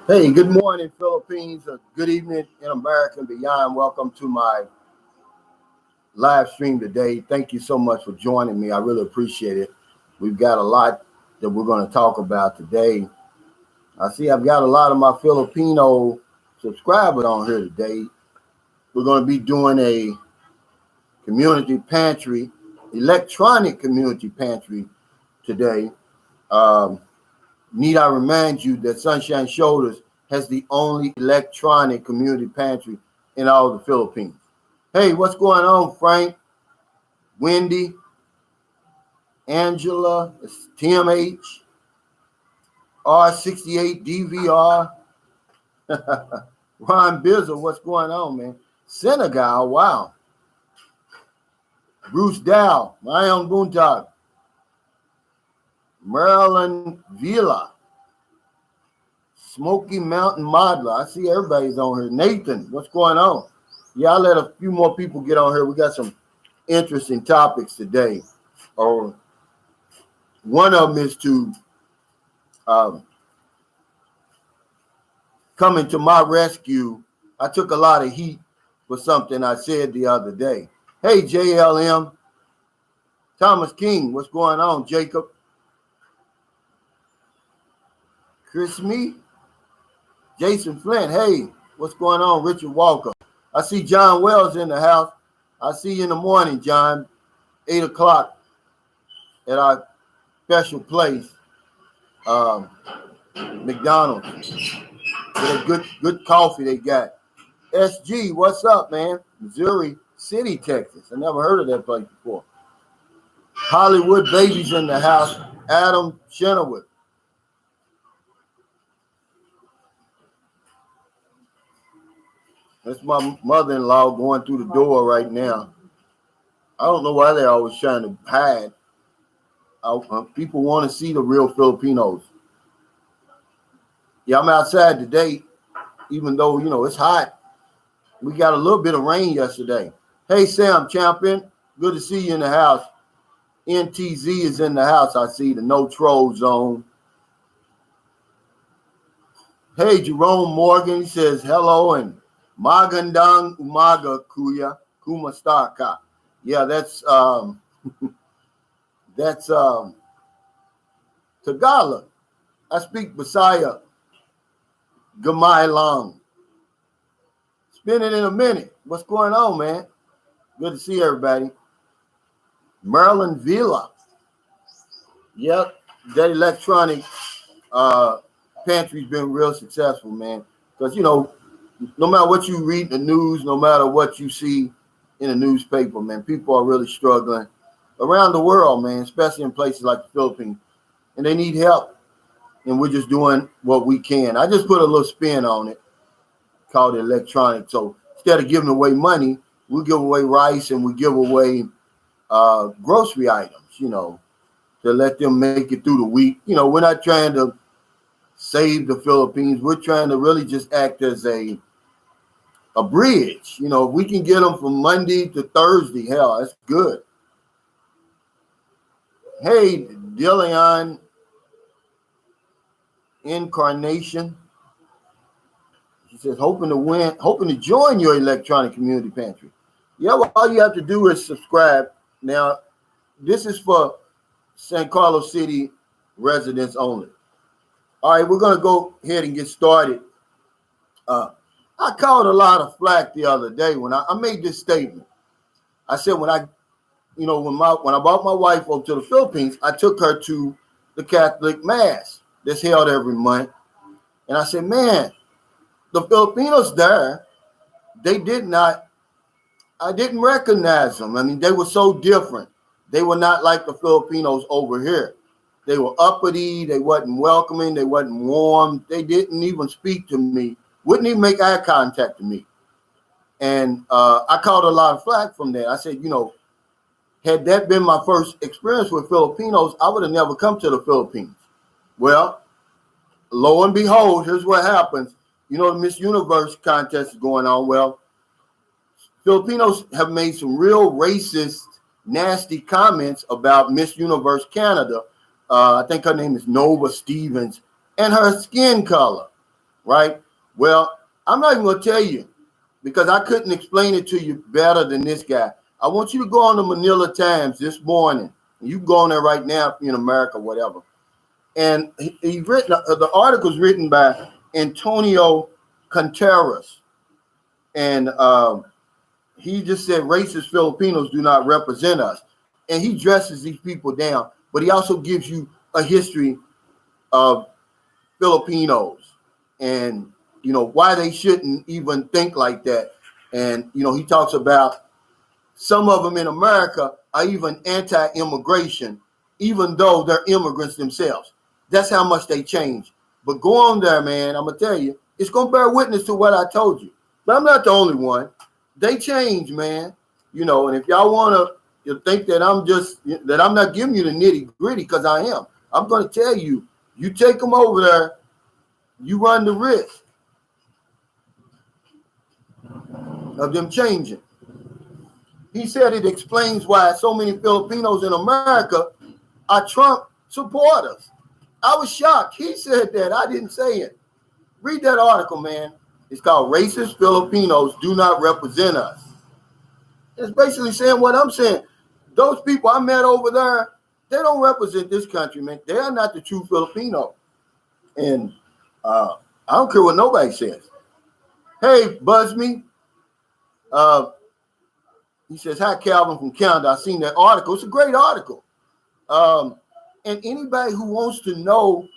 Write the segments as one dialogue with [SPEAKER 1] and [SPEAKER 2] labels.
[SPEAKER 1] Hey, good morning, Philippines. Good evening in America and beyond. Welcome to my live stream today. Thank you so much for joining me. I really appreciate it. We've got a lot that we're going to talk about today. I see I've got a lot of my Filipino subscribers on here today. We're going to be doing a community pantry, electronic community pantry today. Um, Need I remind you that Sunshine Shoulders has the only electronic community pantry in all the Philippines. Hey, what's going on, Frank, Wendy, Angela, TMH, R68, DVR, Ron Bizzle, what's going on, man? Senegal, wow. Bruce Dow, Mayon Buntag, Maryland Villa, Smoky Mountain Modler. I see everybody's on here. Nathan, what's going on? Yeah, I'll let a few more people get on here. We got some interesting topics today. Or one of them is to coming to my rescue. I took a lot of heat for something I said the other day. Hey, JLM, Thomas King, what's going on? Jacob, Chris Me, Jason Flint, hey, what's going on? Richard Walker. I see John Wells in the house. I'll see you in the morning, John, 8 o'clock at our special place, McDonald's. With a good coffee they got. SG, what's up, man? Missouri City, Texas. I never heard of that place before. Hollywood Babies in the house. Adam Chenoweth. That's my mother-in-law going through the door right now. I don't know why they're always trying to hide. People want to see the real Filipinos. Yeah, I'm outside today, even though, it's hot. We got a little bit of rain yesterday. Hey, Sam Champion, good to see you in the house. NTZ is in the house. I see the No Troll Zone. Hey, Jerome Morgan, he says hello and Magandang umaga kuya kumastaka. Yeah, that's Tagalog. I speak Bisaya. Gamay lang. Spinning in a minute. What's going on, man? Good to see everybody. Maryland Villa. Yep, that electronic pantry's been real successful, man. Because, no matter what you read in the news, no matter what you see in the newspaper, man, people are really struggling around the world, man, especially in places like the Philippines. And they need help. And we're just doing what we can. I just put a little spin on it called electronic. So instead of giving away money, we give away rice and we give away grocery items, to let them make it through the week. We're not trying to save the Philippines. We're trying to really just act as a bridge. If we can get them from Monday to Thursday, hell, that's good. Hey, Dillion Incarnation. She says, hoping to join your electronic community pantry. Yeah, well, all you have to do is subscribe. Now, this is for San Carlos City residents only. All right, we're going to go ahead and get started. I caught a lot of flack the other day when I made this statement. I said when I brought my wife over to the Philippines, I took her to the Catholic Mass that's held every month. And I said, man, the Filipinos there, I didn't recognize them. I mean, they were so different. They were not like the Filipinos over here. They were uppity. They wasn't welcoming. They wasn't warm. They didn't even speak to me. Wouldn't even make eye contact to me. And I caught a lot of flack from that. I said, had that been my first experience with Filipinos, I would have never come to the Philippines. Well, lo and behold, here's what happens. The Miss Universe contest is going on. Well, Filipinos have made some real racist, nasty comments about Miss Universe Canada. I think her name is Nova Stevens, and her skin color. right? Well, I'm not even going to tell you because I couldn't explain it to you better than this guy. I want you to go on the Manila Times this morning. You can go on there right now in America, whatever. And he written the article's written by Antonio Contreras, and he just said racist Filipinos do not represent us, and he dresses these people down. But he also gives you a history of Filipinos and why they shouldn't even think like that. And he talks about some of them in America are even anti-immigration, even though they're immigrants themselves. That's how much they change. But go on there, man. I'm gonna tell you, it's gonna bear witness to what I told you. But I'm not the only one. They change, man. And if y'all wanna think that I'm not giving you the nitty gritty, because I am. I'm gonna tell you, you take them over there, you run the risk of them changing. He said it explains why so many Filipinos in America are Trump supporters. I was shocked. He said that. I didn't say it. Read that article, man. It's called Racist Filipinos Do Not Represent Us. It's basically saying what I'm saying. Those people I met over there, they don't represent this country, man. They are not the true Filipino. And I don't care what nobody says. Hey, Buzzme. He says, hi, Calvin from Canada. I seen that article. It's a great article. And anybody who wants to know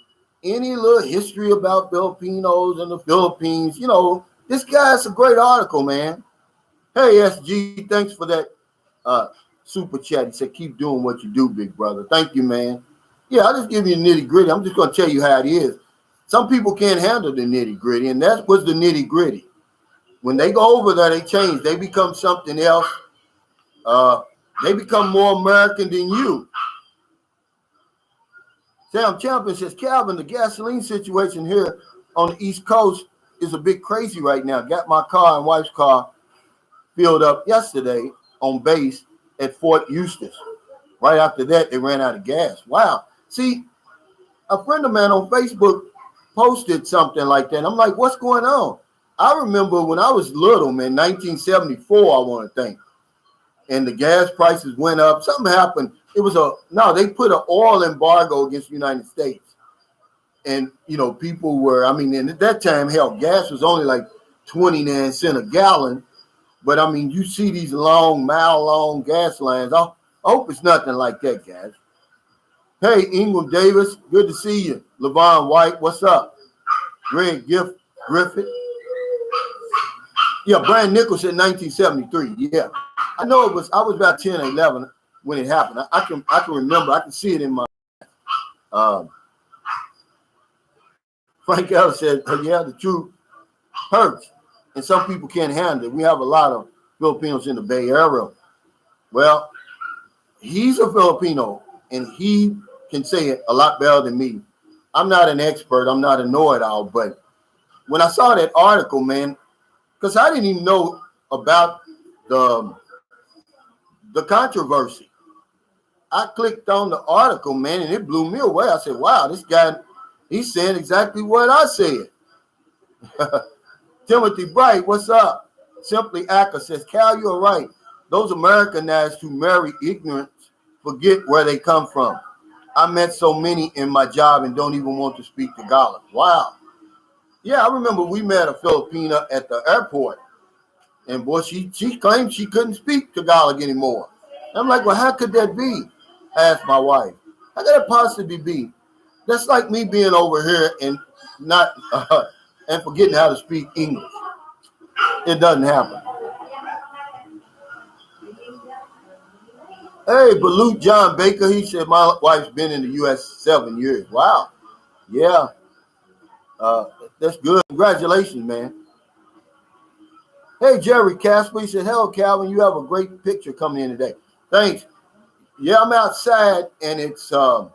[SPEAKER 1] any little history about Filipinos and the Philippines, this guy's a great article, man. Hey, SG, thanks for that super chat. He said, keep doing what you do, big brother. Thank you, man. Yeah, I'll just give you the nitty gritty. I'm just going to tell you how it is. Some people can't handle the nitty gritty, and that's what's the nitty gritty. When they go over there, they change. They become something else. They become more American than you. Sam Champion says, Calvin, the gasoline situation here on the East Coast is a bit crazy right now. Got my car and wife's car filled up yesterday on base at Fort Eustis. Right after that, they ran out of gas. Wow. See, a friend of mine on Facebook posted something like that. I'm like, what's going on? I remember when I was little, man, 1974, I want to think. And the gas prices went up. Something happened. They put an oil embargo against the United States. And, people were, and at that time, hell, gas was only like 29 cents a gallon. But, you see these mile-long gas lines. I hope it's nothing like that, guys. Hey, Ingram Davis, good to see you. LaVon White, what's up? Greg Griffith. Yeah, Brian Nichols in 1973. Yeah. I know I was about 10 or 11 when it happened. I can remember. I can see it in my Frank Ellis said, yeah, the truth hurts. And some people can't handle it. We have a lot of Filipinos in the Bay Area. Well, he's a Filipino, and he can say it a lot better than me. I'm not an expert. I'm not a know-it-all. But when I saw that article, man, because I didn't even know about the controversy. I clicked on the article, man, and it blew me away. I said, wow, this guy, he's saying exactly what I said. Timothy Bright, what's up? Simply Acker says, Cal, you're right. Those Americanized who marry ignorance forget where they come from. I met so many in my job and don't even want to speak Tagalog. Wow. Yeah, I remember we met a Filipina at the airport. And boy, she claimed she couldn't speak Tagalog anymore. And I'm like, well, how could that be? I asked my wife. How could that possibly be? That's like me being over here and not and forgetting how to speak English. It doesn't happen. Hey, Balut John Baker, he said my wife's been in the U.S. 7 years. Wow. Yeah. That's good. Congratulations, man. Hey, Jerry Casper, he said, hello, Calvin, you have a great picture coming in today. Thanks. Yeah, I'm outside, and it's I'm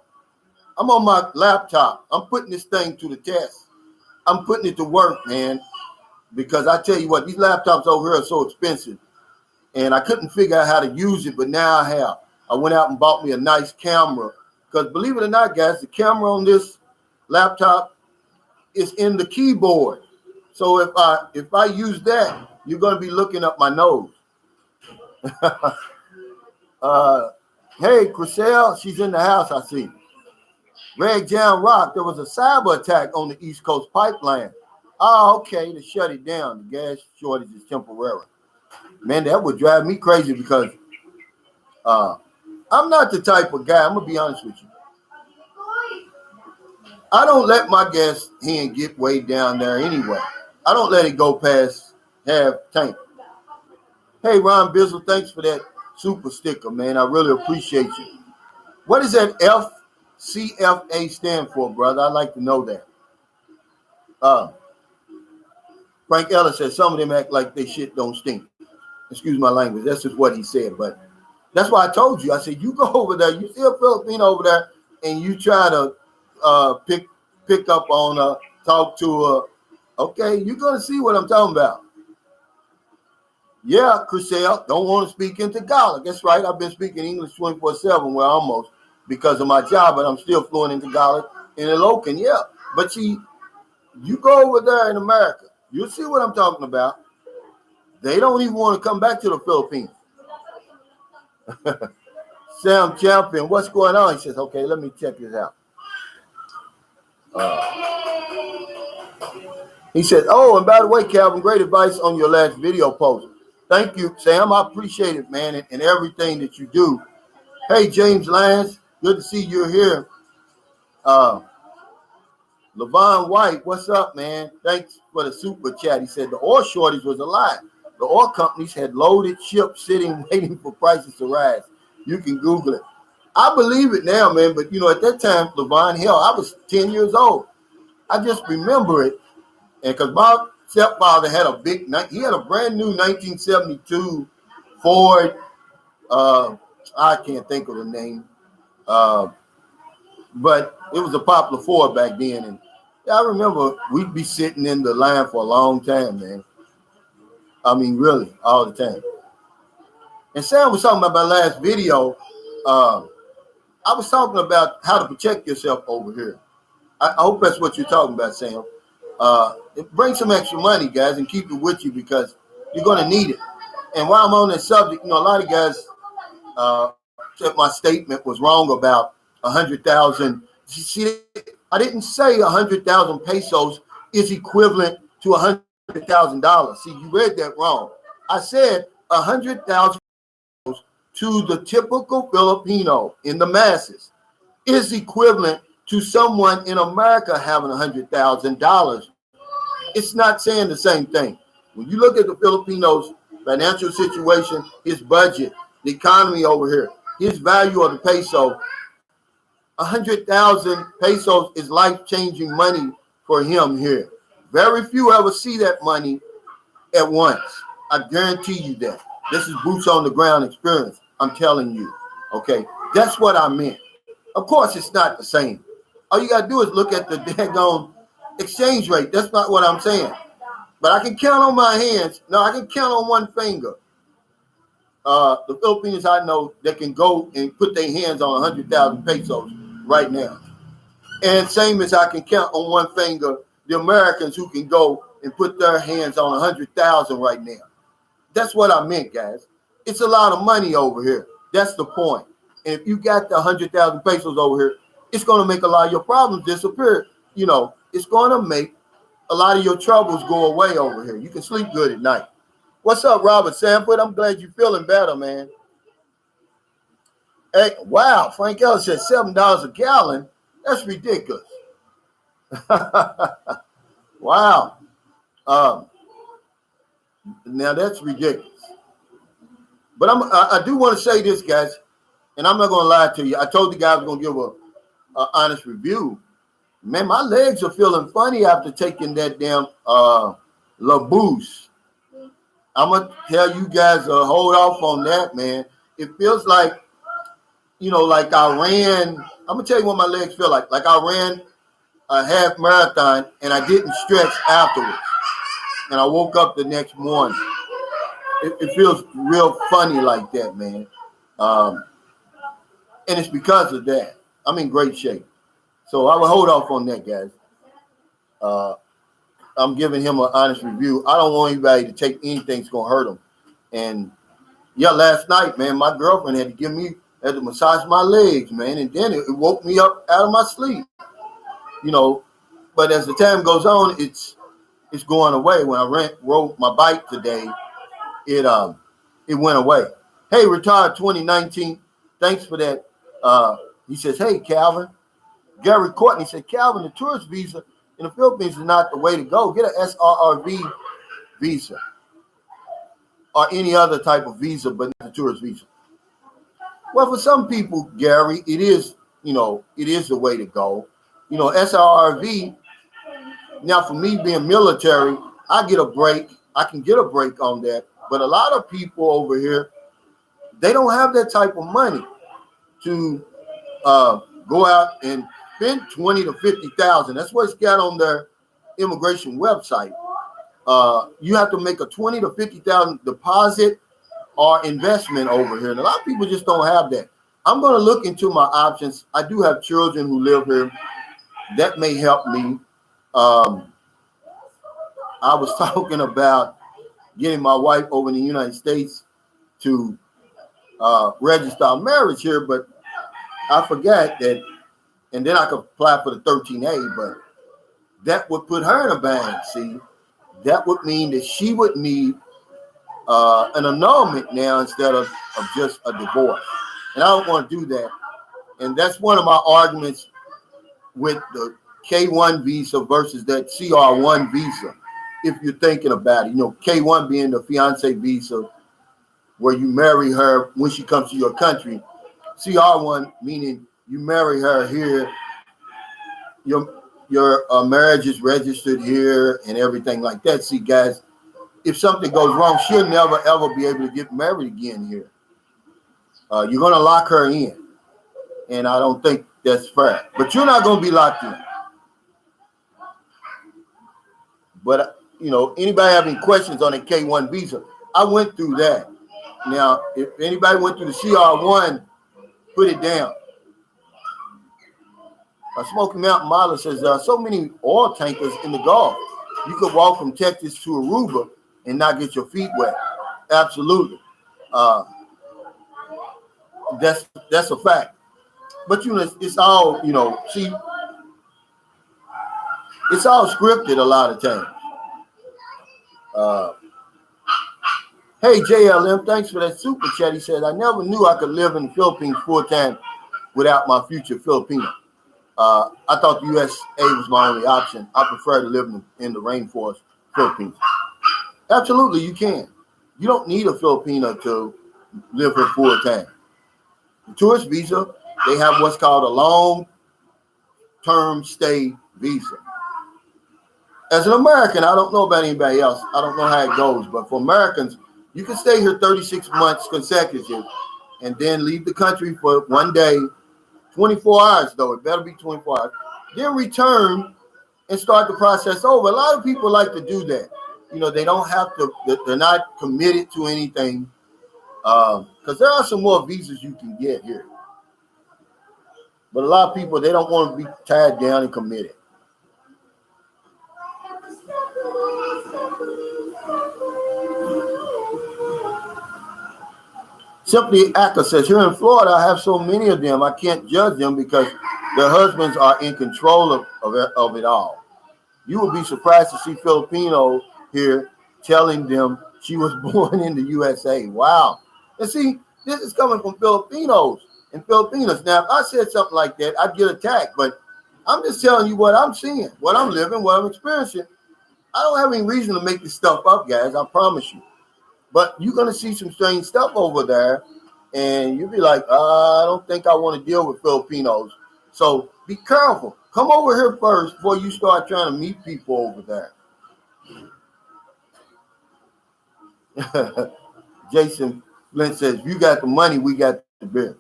[SPEAKER 1] on my laptop. I'm putting this thing to the test. I'm putting it to work, man, because I tell you what, these laptops over here are so expensive, and I couldn't figure out how to use it, but now I have. I went out and bought me a nice camera, because believe it or not, guys, the camera on this laptop is in the keyboard. So if I use that, you're going to be looking up my nose. Hey, Chriselle, she's in the house, I see. Greg John Rock, there was a cyber attack on the East Coast pipeline. Oh, okay, to shut it down. The gas shortage is temporary. Man, that would drive me crazy because I'm not the type of guy, I'm going to be honest with you. I don't let my gas hand get way down there anyway. I don't let it go past half tank. Hey, Ron Bizzle, thanks for that super sticker, man. I really appreciate you. What does that FCFA stand for, brother? I'd like to know that. Frank Ellis said some of them act like they shit don't stink. Excuse my language. That's just what he said. But that's why I told you. I said, you go over there. You see a Filipino over there, and you try to pick up on talk to okay, you're going to see what I'm talking about. Yeah, Chriselle, don't want to speak in Tagalog. That's right. I've been speaking English 24/7, well, almost, because of my job, but I'm still fluent in Tagalog and Ilocano. Yeah, but see, you go over there in America, you'll see what I'm talking about. They don't even want to come back to the Philippines. Sam Champion, what's going on? He says, okay, let me check this out. He said, oh, and by the way, Calvin, great advice on your last video post. Thank you, Sam. I appreciate it, man, and everything that you do. Hey, James Lance, good to see you here. Levon White, what's up, man? Thanks for the super chat. He said the oil shortage was a lie. The oil companies had loaded ships sitting waiting for prices to rise. You can Google it. I believe it now, man, but, at that time, Levon, hell, I was 10 years old. I just remember it, and because my stepfather had he had a brand new 1972 Ford, I can't think of the name, but it was a popular Ford back then, and I remember we'd be sitting in the line for a long time, man. I mean, really, all the time. And Sam was talking about my last video. I was talking about how to protect yourself over here. I hope that's what you're talking about, Sam. Bring some extra money, guys, and keep it with you because you're going to need it. And while I'm on that subject, a lot of guys said my statement was wrong about 100,000. See, I didn't say 100,000 pesos is equivalent to $100,000. See, you read that wrong. I said 100,000 to the typical Filipino in the masses is equivalent to someone in America having $100,000. It's not saying the same thing. When you look at the Filipinos' financial situation, his budget, the economy over here, his value of the peso, 100,000 pesos is life-changing money for him here. Very few ever see that money at once. I guarantee you that. This is boots on the ground experience. I'm telling you. Okay, that's what I meant. Of course, it's not the same. All you got to do is look at the daggone exchange rate. That's not what I'm saying. But I can count on my hands. No, I can count on one finger. The Filipinos I know that can go and put their hands on 100,000 pesos right now. And same as I can count on one finger the Americans who can go and put their hands on 100,000 right now. That's what I meant, guys. It's a lot of money over here. That's the point. And if you got the 100,000 pesos over here, it's going to make a lot of your problems disappear. It's going to make a lot of your troubles go away over here. You can sleep good at night. What's up, Robert Sanford? I'm glad you're feeling better, man. Hey, wow, Frank Ellis said $7 a gallon. That's ridiculous. Wow. Now that's ridiculous. But I do want to say this, guys, and I'm not going to lie to you. I told the guy I was going to give an honest review. Man, my legs are feeling funny after taking that damn Labouche. I'm going to tell you guys to hold off on that, man. It feels like, like I ran. I'm going to tell you what my legs feel like. Like I ran a half marathon and I didn't stretch afterwards. And I woke up the next morning. It feels real funny like that, man. And it's because of that. I'm in great shape. So I will hold off on that, guys. Uh, I'm giving him an honest review. I don't want anybody to take anything that's gonna hurt him. And yeah, last night, man, my girlfriend had to massage my legs, man, and then it woke me up out of my sleep. You know, but as the time goes on, it's going away. When I rode my bike today, it went away. Hey, retired 2019. Thanks for that. He says, hey, Calvin. Gary Courtney said, Calvin, the tourist visa in the Philippines is not the way to go. Get an SRRV visa or any other type of visa, but not the tourist visa. Well, for some people, Gary, it is the way to go. You know, SRRV. Now, for me being military, I get a break. I can get a break on that. But a lot of people over here, they don't have that type of money to go out and spend 20 to 50,000. That's what it's got on their immigration website. You have to make a 20 to 50,000 deposit or investment over here, and a lot of people just don't have that. I'm going to look into my options. I do have children who live here. That may help me. I was talking about getting my wife over in the United States to register our marriage here, but I forgot that, and then I could apply for the 13A, but that would put her in a bind. See, that would mean that she would need an annulment now instead of just a divorce. And I don't want to do that. And that's one of my arguments with the K1 visa versus that CR1 visa. If you're thinking about it, you know, K1 being the fiance visa where you marry her when she comes to your country. CR1 meaning you marry her here. Your marriage is registered here and everything like that. See, guys, if something goes wrong, she'll never, ever be able to get married again here. You're going to lock her in. And I don't think that's fair. But you're not going to be locked in. But, you know, anybody having questions on the K1 visa, I went through that. Now, if anybody went through the CR1, put it down. Smoky Mountain Model says there are so many oil tankers in the Gulf. You could walk from Texas to Aruba and not get your feet wet. Absolutely. That's a fact. But, you know, it's all, you know, see, it's all scripted a lot of times. Hey, JLM, thanks for that super chat. He said, I never knew I could live in the Philippines full time without my future Filipino. I thought the USA was my only option. I prefer to live in the rainforest, Philippines. Absolutely, you can. You don't need a Filipino to live here full time. The tourist visa, they have what's called a long-term stay visa. As an American, I don't know about anybody else. I don't know how it goes, but for Americans, you can stay here 36 months consecutive and then leave the country for one day, 24 hours though. It better be 24 hours. Then return and start the process over. A lot of people like to do that. You know, they don't have to, they're not committed to anything because there are some more visas you can get here. But a lot of people, they don't want to be tied down and committed. Simply Akka says, here in Florida, I have so many of them, I can't judge them because their husbands are in control of it all. You will be surprised to see Filipino here telling them she was born in the USA. Wow. And see, this is coming from Filipinos and Filipinas. Now, if I said something like that, I'd get attacked. But I'm just telling you what I'm seeing, what I'm living, what I'm experiencing. I don't have any reason to make this stuff up, guys. I promise you. But you're going to see some strange stuff over there. And you'll be like, I don't think I want to deal with Filipinos. So be careful. Come over here first before you start trying to meet people over there. Jason Flint says, if you got the money, we got the bill.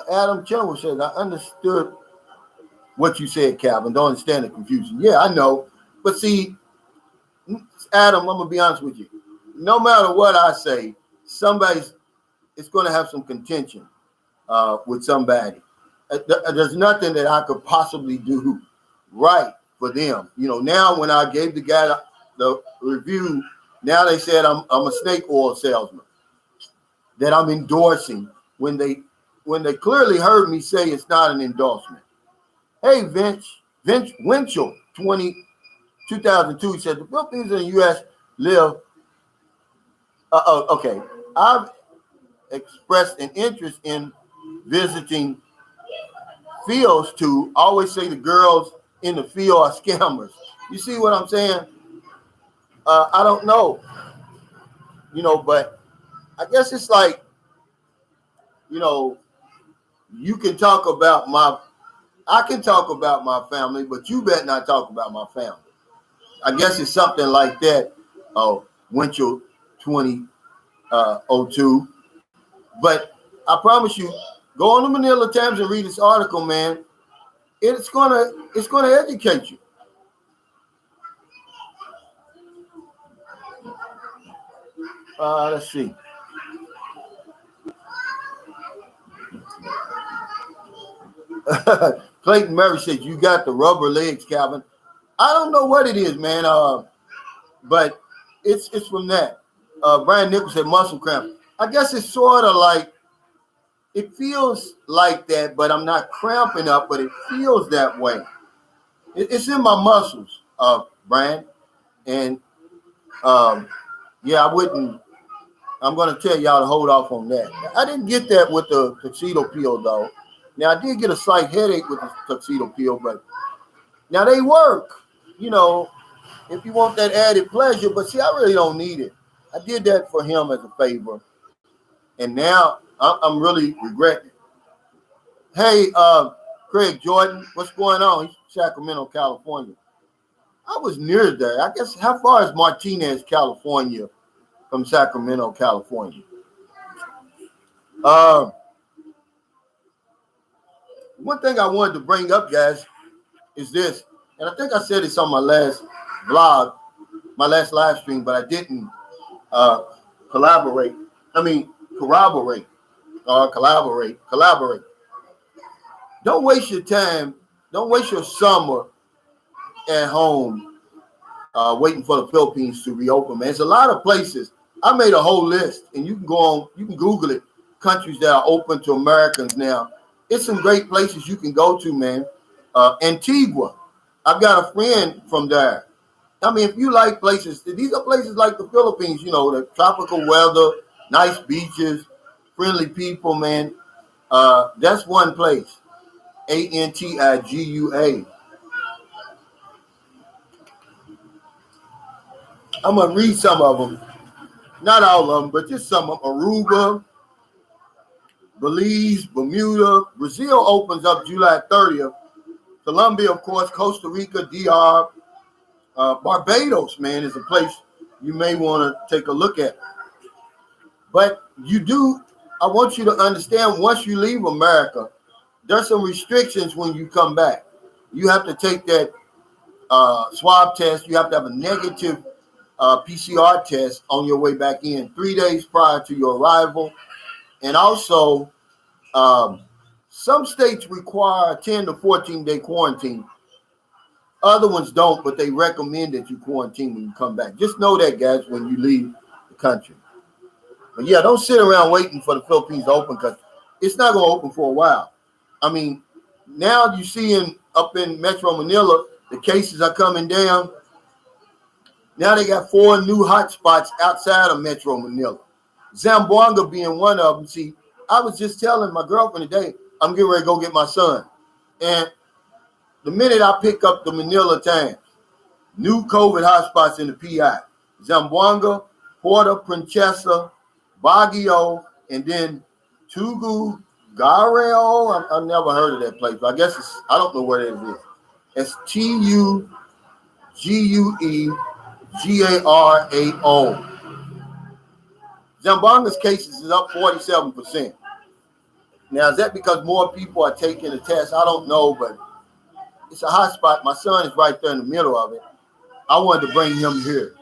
[SPEAKER 1] Adam Chenoweth says, I understood what you said, Calvin. Don't understand the confusion. Yeah, I know. But see, Adam, I'm going to be honest with you. No matter what I say, it's going to have some contention with somebody. There's nothing that I could possibly do right for them. Now when I gave the guy the review, now they said I'm a snake oil salesman, that I'm endorsing when they clearly heard me say it's not an endorsement. Hey, Vince Winchell, 2002, he said the Philippines and the U.S. live. Okay, I've expressed an interest in visiting fields to always say the girls in the field are scammers. You see what I'm saying? I don't know, but I guess it's like, you can talk about I can talk about my family, but you better not talk about my family. I guess it's something like that. Winchell 2002. But I promise you, go on the Manila Times and read this article, man. It's gonna educate you. Let's see. Clayton Murray says, you got the rubber legs, Calvin. I don't know what it is, man. But it's from that. Brian Nichols said muscle cramp. I guess it's sort of like, it feels like that, but I'm not cramping up, but it feels that way. It's in my muscles, Brian. And yeah, I'm going to tell y'all to hold off on that. I didn't get that with the tuxedo peel, though. Now, I did get a slight headache with the tuxedo peel, but now they work, if you want that added pleasure. But see, I really don't need it. I did that for him as a favor. And now I'm really regretting it. Hey, Craig Jordan, what's going on? He's Sacramento, California. I was near there. I guess, how far is Martinez, California from Sacramento, California? One thing I wanted to bring up, guys, is this. And I think I said this on my last vlog, my last live stream, but I didn't corroborate. Collaborate. Don't waste your time. Don't waste your summer at home waiting for the Philippines to reopen, man. There's a lot of places. I made a whole list, and you can Google it, countries that are open to Americans now. It's some great places you can go to, man. Antigua. I've got a friend from there. I mean, if you like places, these are places like the Philippines, the tropical weather, nice beaches, friendly people, man. That's one place. Antigua. I'm going to read some of them. Not all of them, but just some of them. Aruba, Belize, Bermuda. Brazil opens up July 30th. Colombia, of course, Costa Rica, DR. Barbados, man, is a place you may want to take a look at. But I want you to understand, once you leave America, there's some restrictions when you come back. You have to take that swab test. You have to have a negative PCR test on your way back in 3 days prior to your arrival. And also, some states require a 10 to 14-day quarantine. Other ones don't, but they recommend that you quarantine when you come back. Just know that, guys, when you leave the country. But yeah, don't sit around waiting for the Philippines to open, because it's not going to open for a while. I mean, now you see up in Metro Manila, the cases are coming down. Now they got 4 new hotspots outside of Metro Manila. Zamboanga being one of them. See, I was just telling my girlfriend today, I'm getting ready to go get my son. And the minute I pick up the Manila Times, new COVID hotspots in the PI. Zamboanga, Puerto Princesa, Baguio, and then Tugu, Gareo. I've never heard of that place, but I guess I don't know where it is. It's Tuguegarao. Zamboanga's cases is up 47%. Now, is that because more people are taking the test? I don't know, but it's a hot spot. My son is right there in the middle of it. I wanted to bring him here.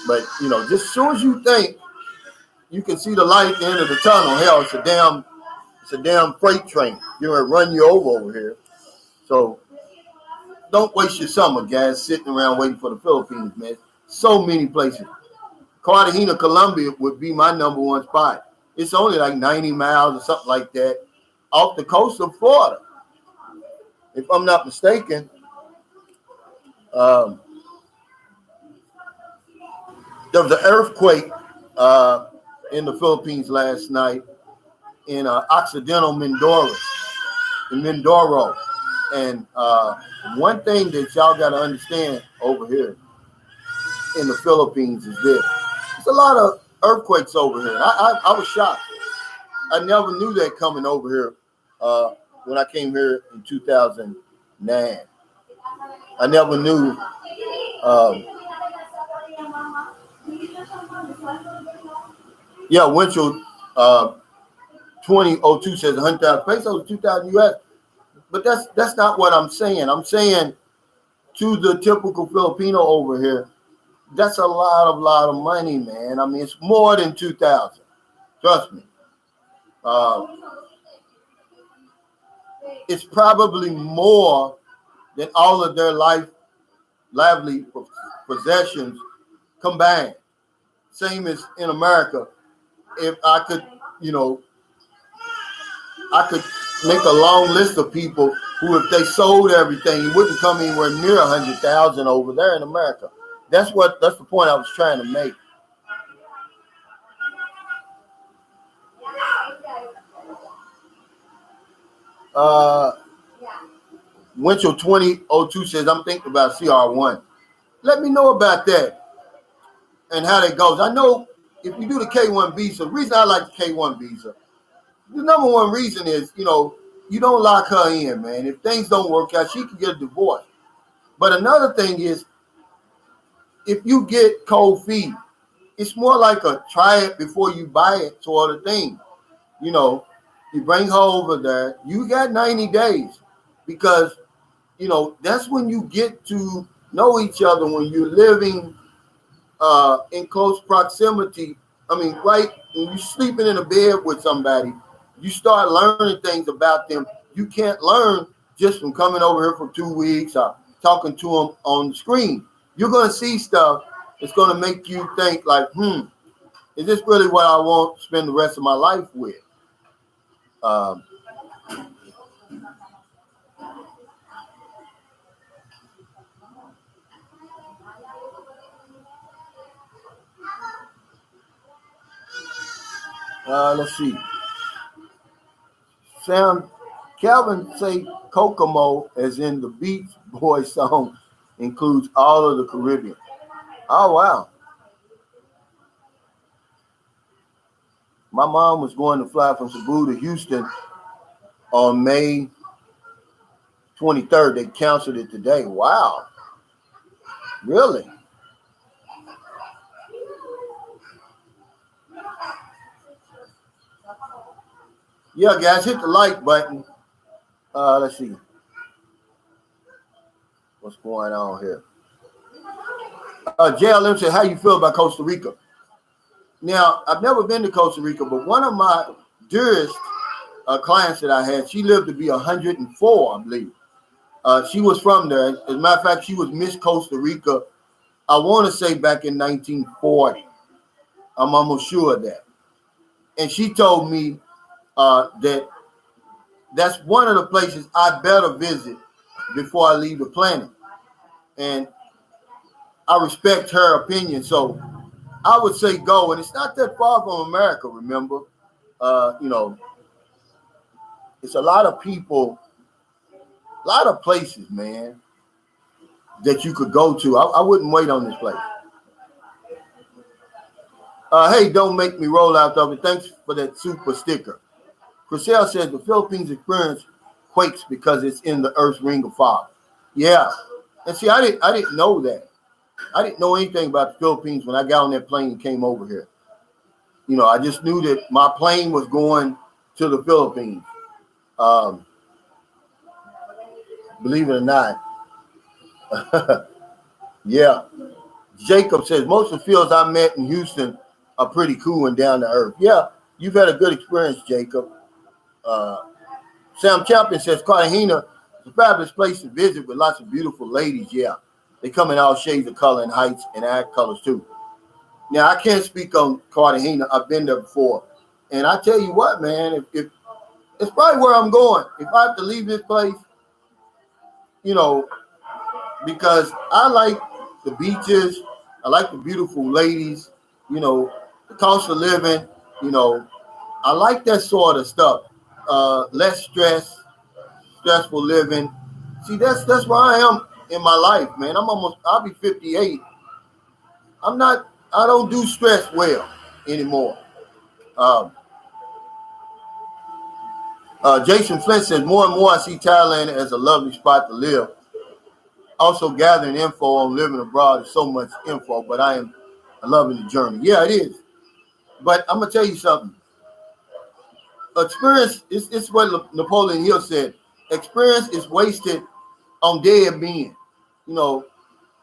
[SPEAKER 1] But, just as soon as you think you can see the light at the end of the tunnel, hell, it's It's a damn freight train. You're gonna run you over here. So don't waste your summer, guys, sitting around waiting for the Philippines, man. So many places. Cartagena, Colombia would be my number one spot. It's only like 90 miles or something like that off the coast of Florida. If I'm not mistaken, there was an earthquake in the Philippines last night in Occidental Mindoro. And one thing that y'all got to understand over here in the Philippines is this. There's a lot of earthquakes over here. I was shocked. I never knew that coming over here when I came here in 2009. I never knew. Winchell 2002 says 100,000 pesos, 2,000 US. But that's not what I'm saying. I'm saying to the typical Filipino over here, that's a lot of money, man. I mean, it's more than 2,000. Trust me. It's probably more than all of their lively possessions combined. Same as in America. If I could, I could make a long list of people who, if they sold everything, it wouldn't come anywhere near 100,000 over there in America. That's the point I was trying to make. Winchell 2002 says, I'm thinking about CR1. Let me know about that and how that goes. I know if you do the K1 visa, the reason I like the K1 visa, the number one reason is, you don't lock her in, man. If things don't work out, she can get a divorce. But another thing is, if you get cold feet, it's more like a try it before you buy it sort of thing. You bring her over there, you got 90 days because, that's when you get to know each other, when you're living in close proximity. I mean, right when you're sleeping in a bed with somebody, you start learning things about them. You can't learn just from coming over here for 2 weeks or talking to them on the screen. You're going to see stuff that's going to make you think like, is this really what I want to spend the rest of my life with? Let's see. Calvin say Kokomo, as in the Beach Boys song, includes all of the Caribbean. Oh, wow. My mom was going to fly from Cebu to Houston on May 23rd. They canceled it today. Wow. Really? Yeah, guys, hit the like button. Let's see. What's going on here? JLM said, how you feel about Costa Rica? Now, I've never been to Costa Rica, but one of my dearest clients that I had, she lived to be 104, I believe. She was from there. As a matter of fact, she was Miss Costa Rica, I want to say back in 1940. I'm almost sure of that. And she told me that's one of the places I better visit before I leave the planet. And I respect her opinion. So I would say go. And it's not that far from America, remember? It's a lot of people, a lot of places, man, that you could go to. I wouldn't wait on this place. Hey, don't make me roll out of it. Thanks for that super sticker. Chriselle says the Philippines experience quakes because it's in the Earth's ring of fire. Yeah. And see, I didn't know that. I didn't know anything about the Philippines when I got on that plane and came over here. I just knew that my plane was going to the Philippines. Believe it or not. Yeah. Jacob says most of the fields I met in Houston are pretty cool and down to earth. Yeah, you've had a good experience, Jacob. Sam Champion says Cartagena is a fabulous place to visit with lots of beautiful ladies. Yeah, they come in all shades of color and heights and act colors too. Now I can't speak on Cartagena. I've been there before, and I tell you what, man, if it's probably where I'm going. If I have to leave this place, you know, because I like the beaches, I like the beautiful ladies, you know, the cost of living, you know, I like that sort of stuff. Less stressful living. See, that's where I am in my life, man. I'll be 58. I don't do stress well anymore. Um, Jason Flint says, more and more I see Thailand as a lovely spot to live. Also gathering info on living abroad is so much info, but I'm loving the journey. Yeah, it is. But I'm going to tell you something. Experience, it's what Napoleon Hill said. Experience is wasted on dead men. You know,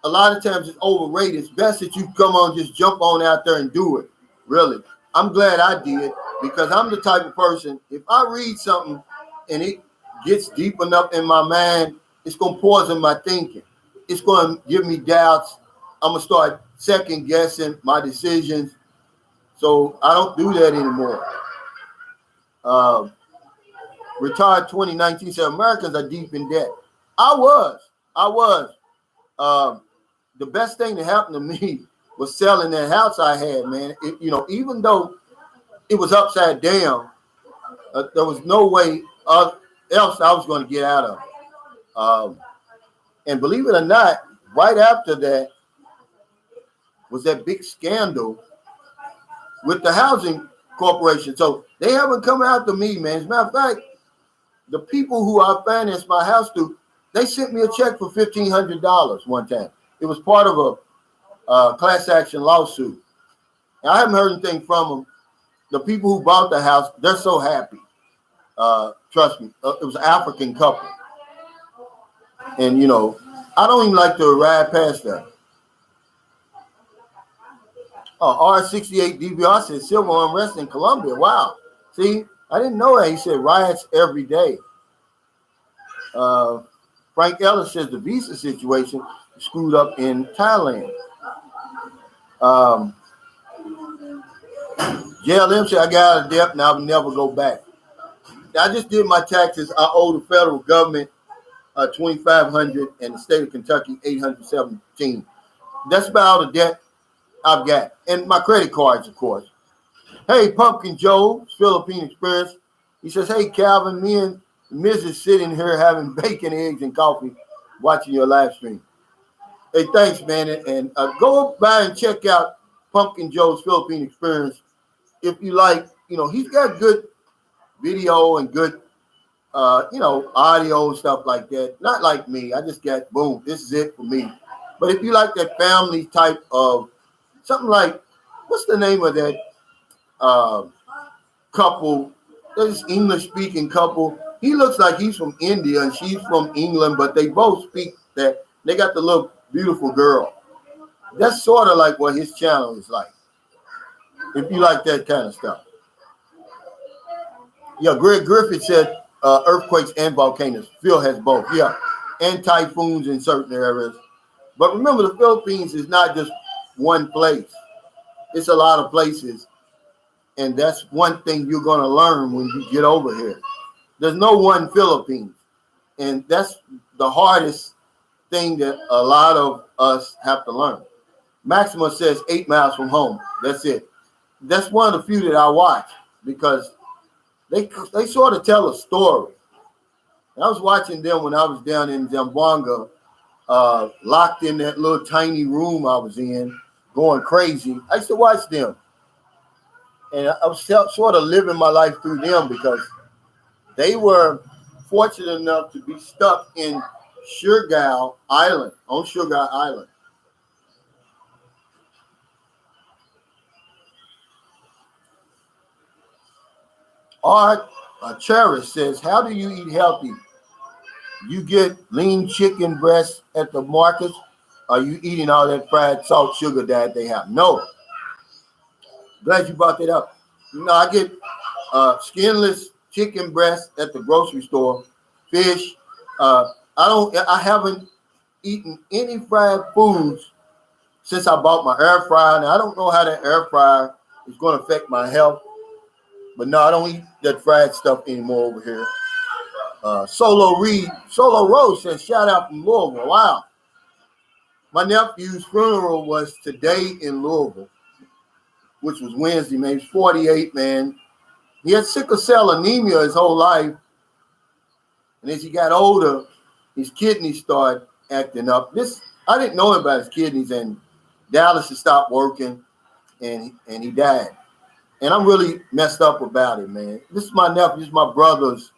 [SPEAKER 1] a lot of times it's overrated. It's best that you come on, just jump on out there and do it. Really. I'm glad I did, because I'm the type of person, if I read something and it gets deep enough in my mind, it's going to poison my thinking. It's going to give me doubts. I'm going to start second guessing my decisions. So I don't do that anymore. Retired 2019 said Americans are deep in debt. I was. The best thing that happened to me was selling that house I had, man. Even though it was upside down, there was no way else I was going to get out of it. And believe it or not, right after that was that big scandal with the housing corporation. So they haven't come after me, man. As a matter of fact, the people who I financed my house to, they sent me a check for $1,500 one time. It was part of a class action lawsuit. And I haven't heard anything from them. The people who bought the house, they're so happy. Trust me. It was an African couple. And, I don't even like to ride past that. R68 DVR says civil unrest in Colombia. Wow. See, I didn't know that. He said riots every day. Frank Ellis says the visa situation is screwed up in Thailand. JLM said I got out of debt and I'll never go back. I just did my taxes. I owe the federal government $2,500 and the state of Kentucky $817. That's about all the debt I've got, and my credit cards, of course. Hey, Pumpkin Joe, Philippine Experience. He says, hey, Calvin, me and Mrs. sitting here having bacon, eggs, and coffee, watching your live stream. Hey, thanks, man. And go by and check out Pumpkin Joe's Philippine Experience. If you like, he's got good video and good, audio and stuff like that. Not like me. I just got, boom, this is it for me. But if you like that family type of, something like, what's the name of that couple? This English-speaking couple. He looks like he's from India and she's from England, but they both speak that. They got the little beautiful girl. That's sort of like what his channel is like, if you like that kind of stuff. Yeah, Greg Griffith said earthquakes and volcanoes. Phil has both. Yeah, and typhoons in certain areas. But remember, the Philippines is not just one place. It's a lot of places. And that's one thing you're going to learn when you get over here. There's no one Philippines. And that's the hardest thing that a lot of us have to learn. Maxima says 8 miles from home. That's it. That's one of the few that I watch because they sort of tell a story. And I was watching them when I was down in Zamboanga, locked in that little tiny room I was in, going crazy. I used to watch them. And I was sort of living my life through them because they were fortunate enough to be stuck in Siargao Island, on Siargao Island. Art Cherish says, how do you eat healthy? You get lean chicken breasts at the markets? Are you eating all that fried salt sugar that they have? No. Glad you brought that up. I get skinless chicken breast at the grocery store, fish. I haven't eaten any fried foods since I bought my air fryer. Now I don't know how that air fryer is going to affect my health, but no, I don't eat that fried stuff anymore over here. Solo Rose says, shout out from Louisville. Wow. My nephew's funeral was today in Louisville, which was Wednesday, man. He's 48, man. He had sickle cell anemia his whole life. And as he got older, his kidneys started acting up. I didn't know about his kidneys, and dialysis stopped working, and he died. And I'm really messed up about it, man. This is my nephew. This is my brother's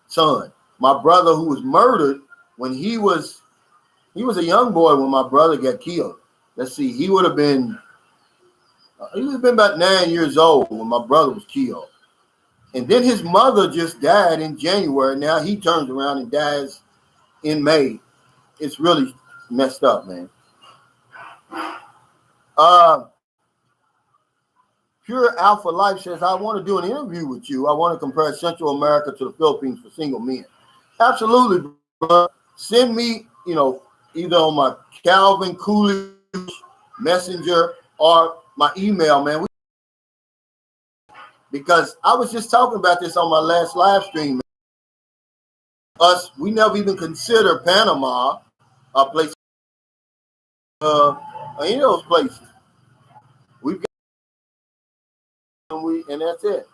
[SPEAKER 1] son. My brother, who was murdered when he was a young boy when my brother got killed. Let's see, he would have been about 9 years old when my brother was killed. And then his mother just died in January. Now he turns around and dies in May. It's really messed up, man. Pure Alpha Life says, I want to do an interview with you. I want to compare Central America to the Philippines for single men. Absolutely, bro. Send me, either on my Calvin Coolidge Messenger or my email, man. Because I was just talking about this on my last live stream. We never even consider Panama a place, any of those places. We've got, and that's it.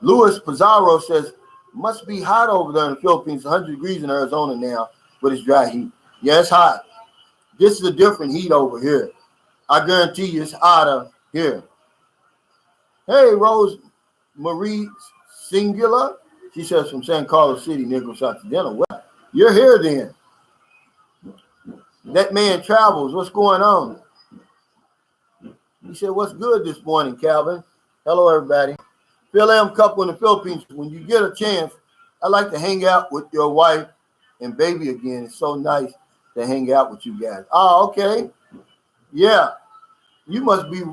[SPEAKER 1] Luis Pizarro says, must be hot over there in the Philippines, 100 degrees in Arizona now, but it's dry heat. Yeah, it's hot. This is a different heat over here. I guarantee you it's hotter here. Hey, Rose Marie Singular. She says from San Carlos City, Negros Occidental. Well, you're here then. That man travels. What's going on? He said, what's good this morning, Calvin? Hello, everybody. Phil M. couple in the Philippines. When you get a chance, I like to hang out with your wife and baby again. It's so nice to hang out with you guys. Oh, okay. Yeah. You must be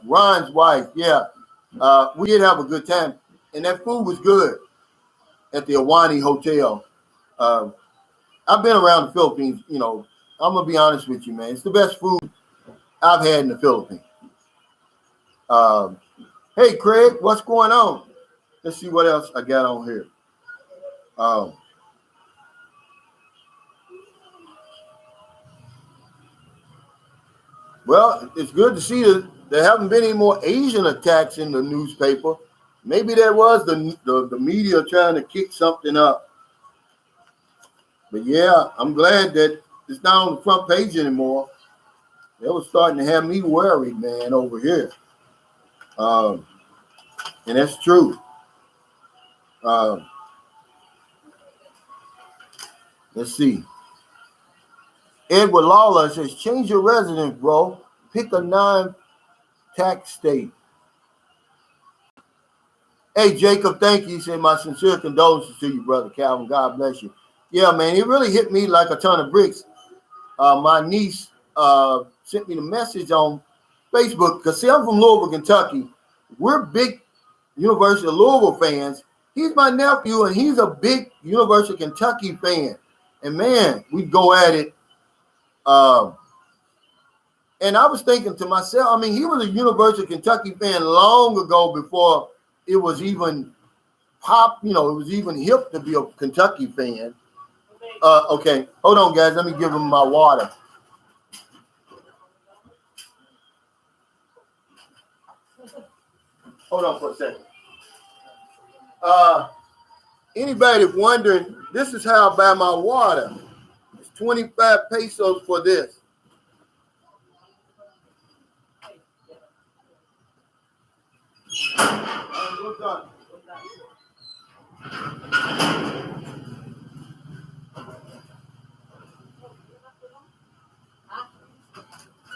[SPEAKER 1] Ron's wife. Yeah. We did have a good time. And that food was good at the Awani Hotel. I've been around the Philippines. I'm going to be honest with you, man. It's the best food I've had in the Philippines. Hey, Craig, what's going on? Let's see what else I got on here. Well, it's good to see that there haven't been any more Asian attacks in the newspaper. Maybe there was the media trying to kick something up. But yeah, I'm glad that it's not on the front page anymore. They was starting to have me worried, man, over here. And that's true. Let's see. Edward Lawler says, change your residence, bro. Pick a non-tax state. Hey, Jacob, thank you. He said, my sincere condolences to you, brother Calvin. God bless you. Yeah, man, it really hit me like a ton of bricks. My niece sent me the message on Facebook because, see, I'm from Louisville, Kentucky. We're big University of Louisville fans. He's my nephew, and he's a big University of Kentucky fan. And, man, we'd go at it. And I was thinking to myself, he was a University of Kentucky fan long ago before it was even it was even hip to be a Kentucky fan. Okay, hold on, guys. Let me give him my water. Hold on for a second. Anybody wondering, this is how I buy my water. It's 25 pesos for this.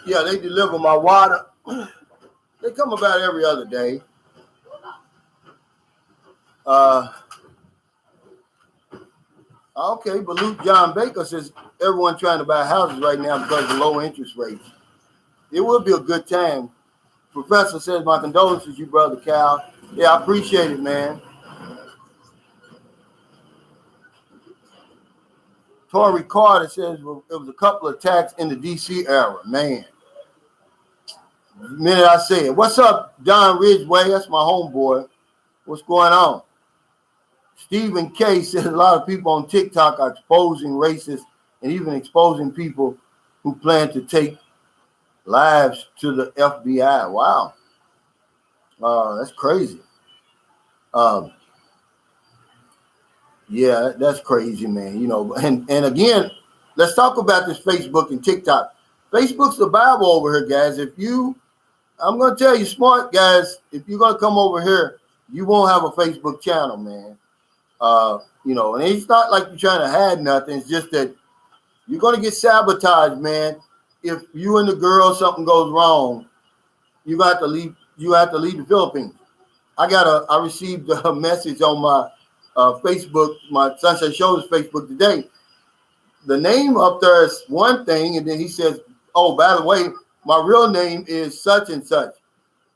[SPEAKER 1] Yeah, they deliver my water. They come about every other day. Okay, but Luke John Baker says everyone trying to buy houses right now because of low interest rates. It would be a good time Professor says, my condolences, you brother Cal. Yeah, I appreciate it, man. Tori Carter says, well, it was a couple of attacks in the DC era, man. The minute I say it. What's up, Don Ridgeway? That's my homeboy. What's going on? Stephen K says a lot of people on TikTok are exposing racists and even exposing people who plan to take lives to the FBI. Wow. That's crazy. Yeah, that's crazy, man. You know, and again, let's talk about this Facebook and TikTok. Facebook's the Bible over here, guys. I'm going to tell you, smart guys, if you're going to come over here, you won't have a Facebook channel, man. You know, and it's not like you're trying to hide nothing. It's just that you're going to get sabotaged, man. If you and the girl, something goes wrong, you have to leave the Philippines. I received a message on my Facebook, my Sunshine Shoulders Facebook today. The name up there is one thing, and then he says, oh, by the way, my real name is such and such.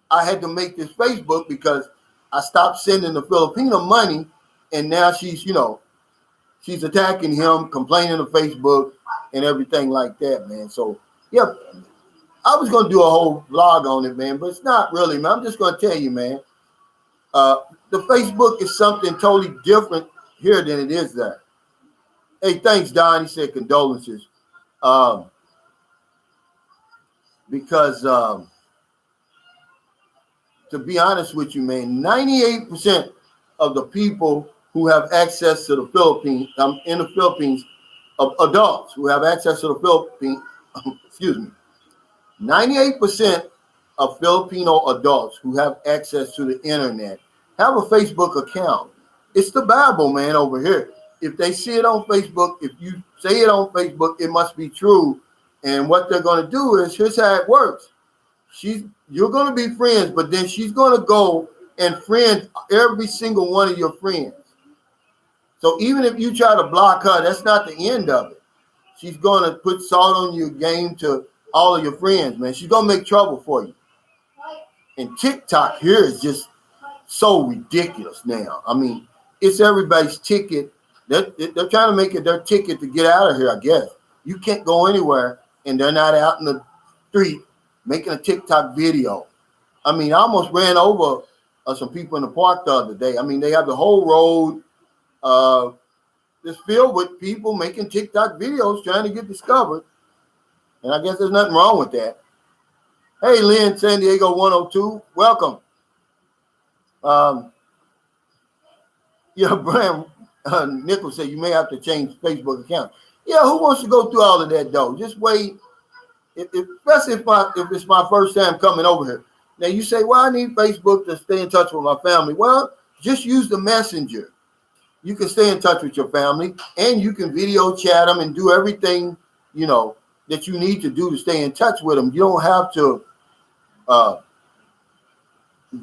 [SPEAKER 1] I had to make this Facebook because I stopped sending the Filipino money, and now she's attacking him, complaining on Facebook and everything like that, man. So, yeah, I was going to do a whole vlog on it, man, but it's not really, man. I'm just going to tell you, man. The Facebook is something totally different here than it is there. Hey, thanks, Don. He said condolences. Because to be honest with you, man, 98% of the people who have access to the Philippines, in the Philippines, of adults who have access to the Philippines, excuse me, 98% of Filipino adults who have access to the internet have a Facebook account. It's the Bible, man, over here. If they see it on Facebook, if you say it on Facebook, it must be true. And what they're going to do is, here's how it works. You're going to be friends, but then she's going to go and friend every single one of your friends. So even if you try to block her, that's not the end of it. She's going to put salt on your game to all of your friends, man. She's going to make trouble for you. And TikTok here is just so ridiculous now. I mean, it's everybody's ticket. They're trying to make it their ticket to get out of here, I guess. You can't go anywhere, and they're not out in the street making a TikTok video. I mean, I almost ran over some people in the park the other day. I mean, they have the whole road just filled with people making TikTok videos trying to get discovered. And I guess there's nothing wrong with that. Hey, Lynn, San Diego 102, welcome. Yeah, Brian Nichols said you may have to change Facebook account. Yeah, who wants to go through all of that, though? Just wait. Especially if it's my first time coming over here. Now, you say, well, I need Facebook to stay in touch with my family. Well, just use the messenger. You can stay in touch with your family, and you can video chat them and do everything, that you need to do to stay in touch with them. You don't have to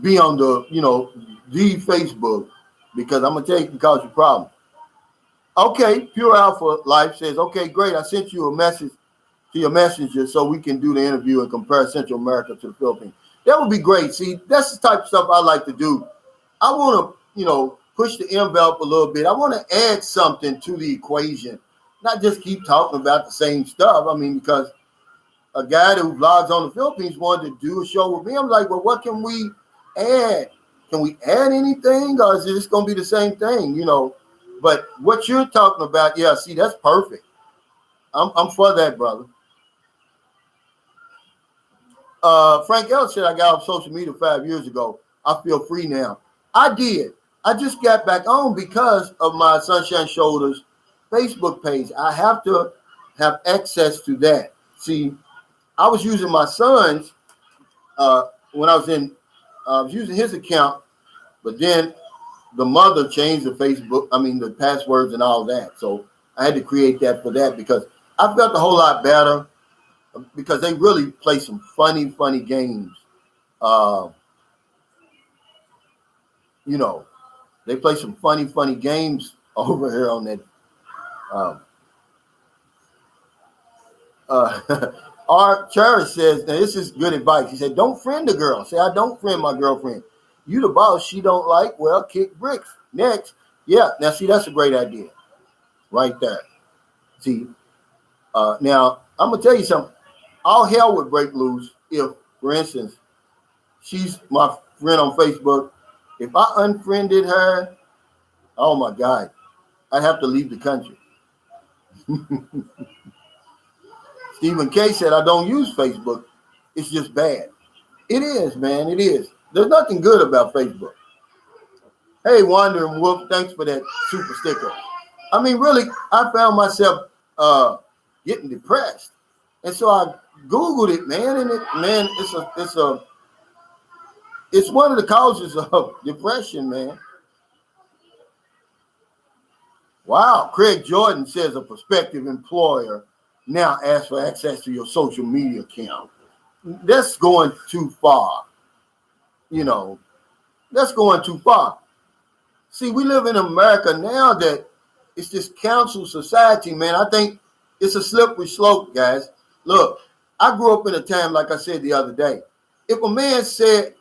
[SPEAKER 1] be on the Facebook, because I'm going to tell you, it can cause you problems. Okay, Pure Alpha Life says, okay, great. I sent you a message to your messenger so we can do the interview and compare Central America to the Philippines. That would be great. See, that's the type of stuff I like to do. I want to, push the envelope a little bit. I want to add something to the equation, not just keep talking about the same stuff. I mean, because a guy who vlogs on the Philippines wanted to do a show with me. I'm like, well, what can we add? Can we add anything, or is it just going to be the same thing, But what you're talking about, yeah, see, that's perfect. I'm for that, brother. Frank Ellis said I got off social media 5 years ago. I feel free now. I did. I just got back on because of my Sunshine Shoulders Facebook page. I have to have access to that. See, I was using my son's when I was using his account, but then the mother changed the passwords and all that. So I had to create that for that, because I felt a whole lot better, because they really play some funny games. They play some funny games over here on that. Art Cherish says, now this is good advice. He said, don't friend the girl. Say, I don't friend my girlfriend. You the boss she don't like, well, kick bricks. Next. Yeah, now see, that's a great idea right there. See, now I'm going to tell you something. All hell would break loose if, for instance, she's my friend on Facebook. If I unfriended her, oh my God, I'd have to leave the country. Stephen K said, I don't use Facebook. It's just bad. It is, man. It is. There's nothing good about Facebook. Hey, Wandering Wolf, thanks for that super sticker. I mean, really, I found myself getting depressed. And so I Googled it, man, and it's one of the causes of depression, man. Wow, Craig Jordan says a prospective employer now asks for access to your social media account. That's going too far. You know, that's going too far. See, we live in America now that it's this council society, man. I think it's a slippery slope, guys. Look, I grew up in a time, like I said the other day, if a man said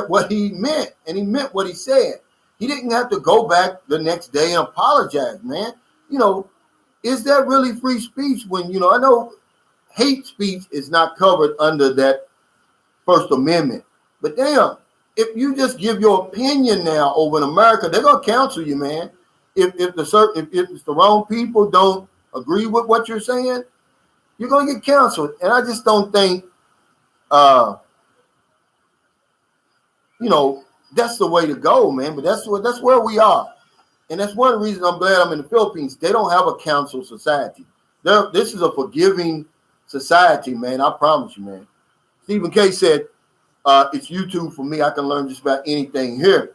[SPEAKER 1] what he meant, and he meant what he said, he didn't have to go back the next day and apologize, man. You know, is that really free speech when, you know, I know hate speech is not covered under that First Amendment, but damn, if you just give your opinion now over in America, they're gonna counsel you, man. If it's the wrong people don't agree with what you're saying, you're gonna get counseled. And I just don't think, you know, that's the way to go, man. But that's where we are, and that's one of the reasons I'm glad I'm in the Philippines. They don't have a council society. This is a forgiving society, man. I promise you, man. Stephen K said, it's YouTube for me. I can learn just about anything here.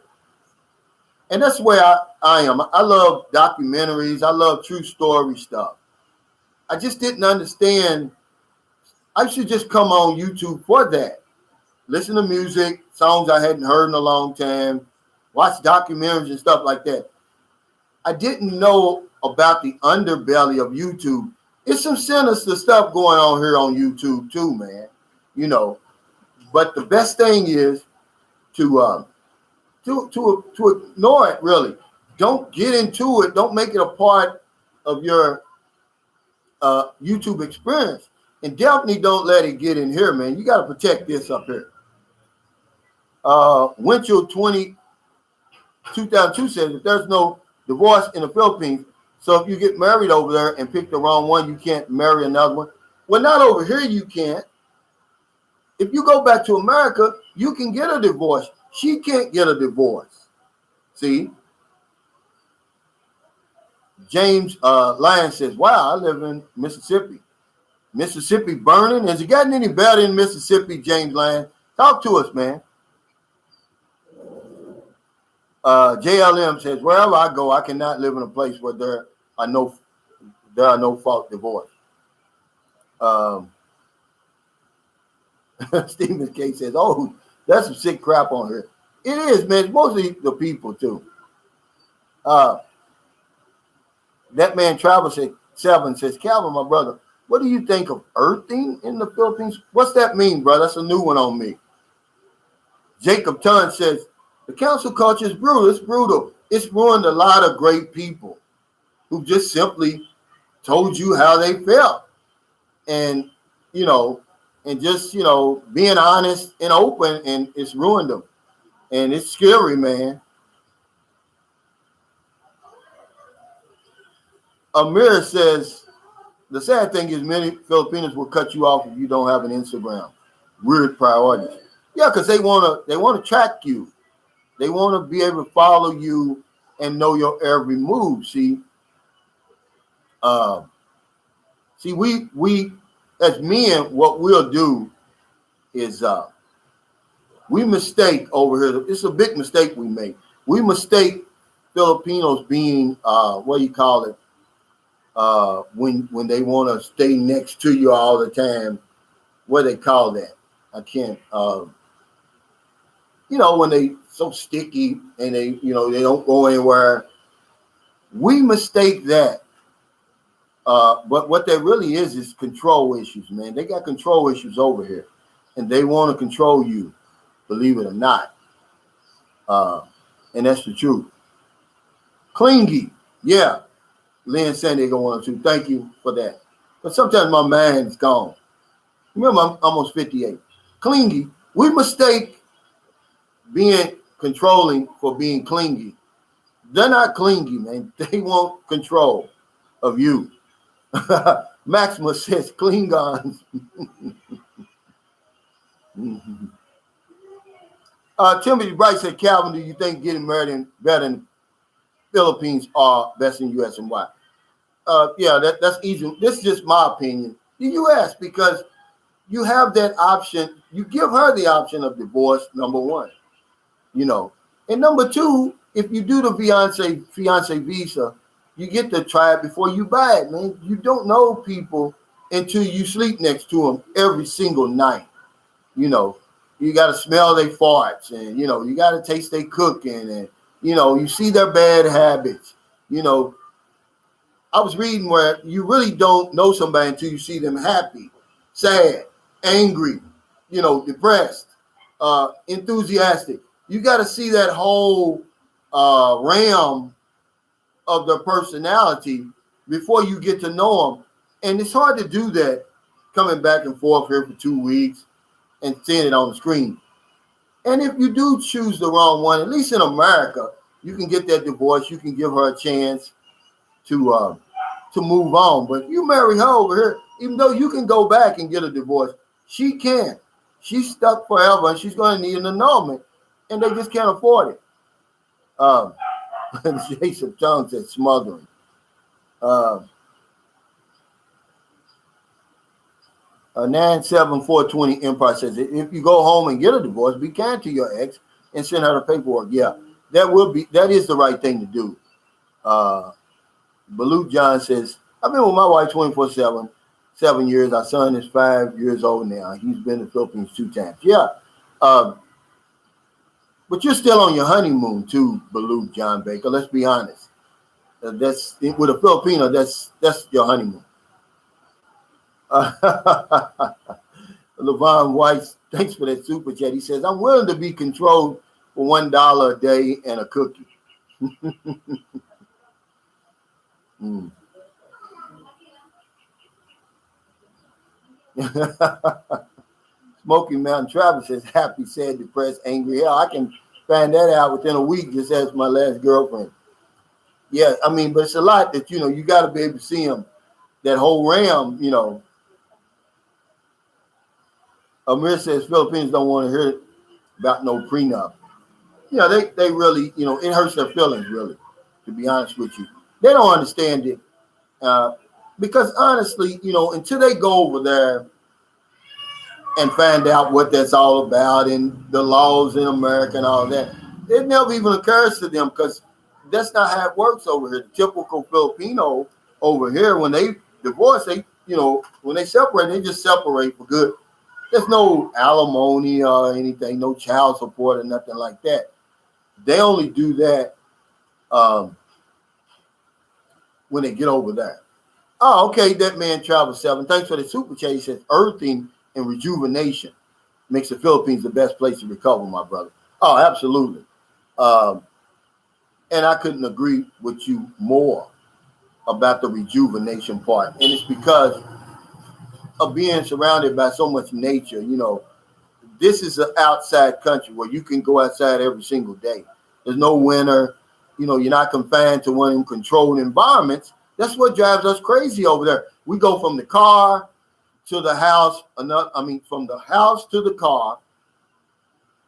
[SPEAKER 1] And that's where I am. I love documentaries. I love true story stuff. I just didn't understand. I should just come on YouTube for that. Listen to music, songs I hadn't heard in a long time, watch documentaries and stuff like that. I didn't know about the underbelly of YouTube. It's some sinister stuff going on here on YouTube too, man. You know, but the best thing is to ignore it. Really, don't get into it. Don't make it a part of your YouTube experience, and definitely don't let it get in here, man. You got to protect this up here. Winchell 2002 says if there's no divorce in the Philippines, so if you get married over there and pick the wrong one, you can't marry another one. Well, not over here, you can't. If you go back to America, you can get a divorce. She can't get a divorce. See? James Lyon says, wow, I live in Mississippi. Mississippi burning? Has it gotten any better in Mississippi, James Lyon? Talk to us, man. JLM says, wherever I go, I cannot live in a place where there are no fault divorce. Stephen K says, oh, that's some sick crap on here. It is, man. It's mostly the people, too. That man Travis 7 says, Calvin, my brother, what do you think of earthing in the Philippines? What's that mean, brother? That's a new one on me. Jacob Tunn says, the council culture is brutal. It's brutal. It's ruined a lot of great people who just simply told you how they felt. And, you know, and just, you know, being honest and open, and it's ruined them. And it's scary, man. Amir says, the sad thing is many Filipinos will cut you off if you don't have an Instagram. Weird priorities. Yeah, because they want to track you. They want to be able to follow you and know your every move. See, we as men, what we'll do is we mistake over here. It's a big mistake we make. We mistake Filipinos being what do you call it? When they want to stay next to you all the time. What do they call that? I can't. You know, when they so sticky and they don't go anywhere. We mistake that But what that really is control issues, man. They got control issues over here, and they want to control you, believe it or not. And that's the truth. Clingy, yeah. Lynn San Diego 102. Thank you for that. But sometimes my mind's gone. Remember, I'm almost 58. Clingy, we mistake being controlling for being clingy. They're not clingy, man. They want control of you. Maximus says Klingons. Timothy Bright said, Calvin, do you think getting married better in Philippines are best in U.S. and why? Yeah, that's easy. This is just my opinion. The U.S., because you have that option. You give her the option of divorce, number one. And number two, if you do the fiance visa, you get to try it before you buy it, man. You don't know people until you sleep next to them every single night. You got to smell their farts, and you got to taste their cooking, and you see their bad habits. I was reading where you really don't know somebody until you see them happy, sad, angry, depressed, enthusiastic. You got to see that whole realm of their personality before you get to know them. And it's hard to do that coming back and forth here for 2 weeks and seeing it on the screen. And if you do choose the wrong one, at least in America, you can get that divorce. You can give her a chance to move on. But if you marry her over here, even though you can go back and get a divorce, she can't. She's stuck forever, and she's going to need an annulment, and they just can't afford it. Jason Jones said smuggling. 97420 Empire says, if you go home and get a divorce, be kind to your ex and send her the paperwork. Yeah, that is the right thing to do. Balut John says, I've been with my wife 24/7, 7 years. Our son is 5 years old now. He's been to the Philippines 2 times. Yeah. But you're still on your honeymoon too, Balut John Baker. Let's be honest. That's with a Filipino, that's your honeymoon. Levon Weiss, thanks for that super chat. He says, I'm willing to be controlled for $1 a day and a cookie. Smoky Mountain Travis says, happy, sad, depressed, angry. Hell, I can find that out within a week, just as my last girlfriend. Yeah, I mean, but it's a lot that, you got to be able to see them. That whole realm, Amir says Philippines don't want to hear about no prenup. They really, it hurts their feelings, really, to be honest with you. They don't understand it. Because honestly, until they go over there and find out what that's all about and the laws in America and all that, it never even occurs to them, because that's not how it works over here. The typical Filipino over here, when they divorce, when they separate, they just separate for good. There's no alimony or anything, no child support or nothing like that. They only do that when they get over there. Oh, okay. That man Travel 7. Thanks for the super chat. He says earthing and rejuvenation makes the Philippines the best place to recover, my brother. Oh, absolutely. And I couldn't agree with you more about the rejuvenation part. And it's because of being surrounded by so much nature. This is an outside country where you can go outside every single day. There's no winter. You're not confined to one of them controlled environments. That's what drives us crazy over there. We go from the car to the house, from the house to the car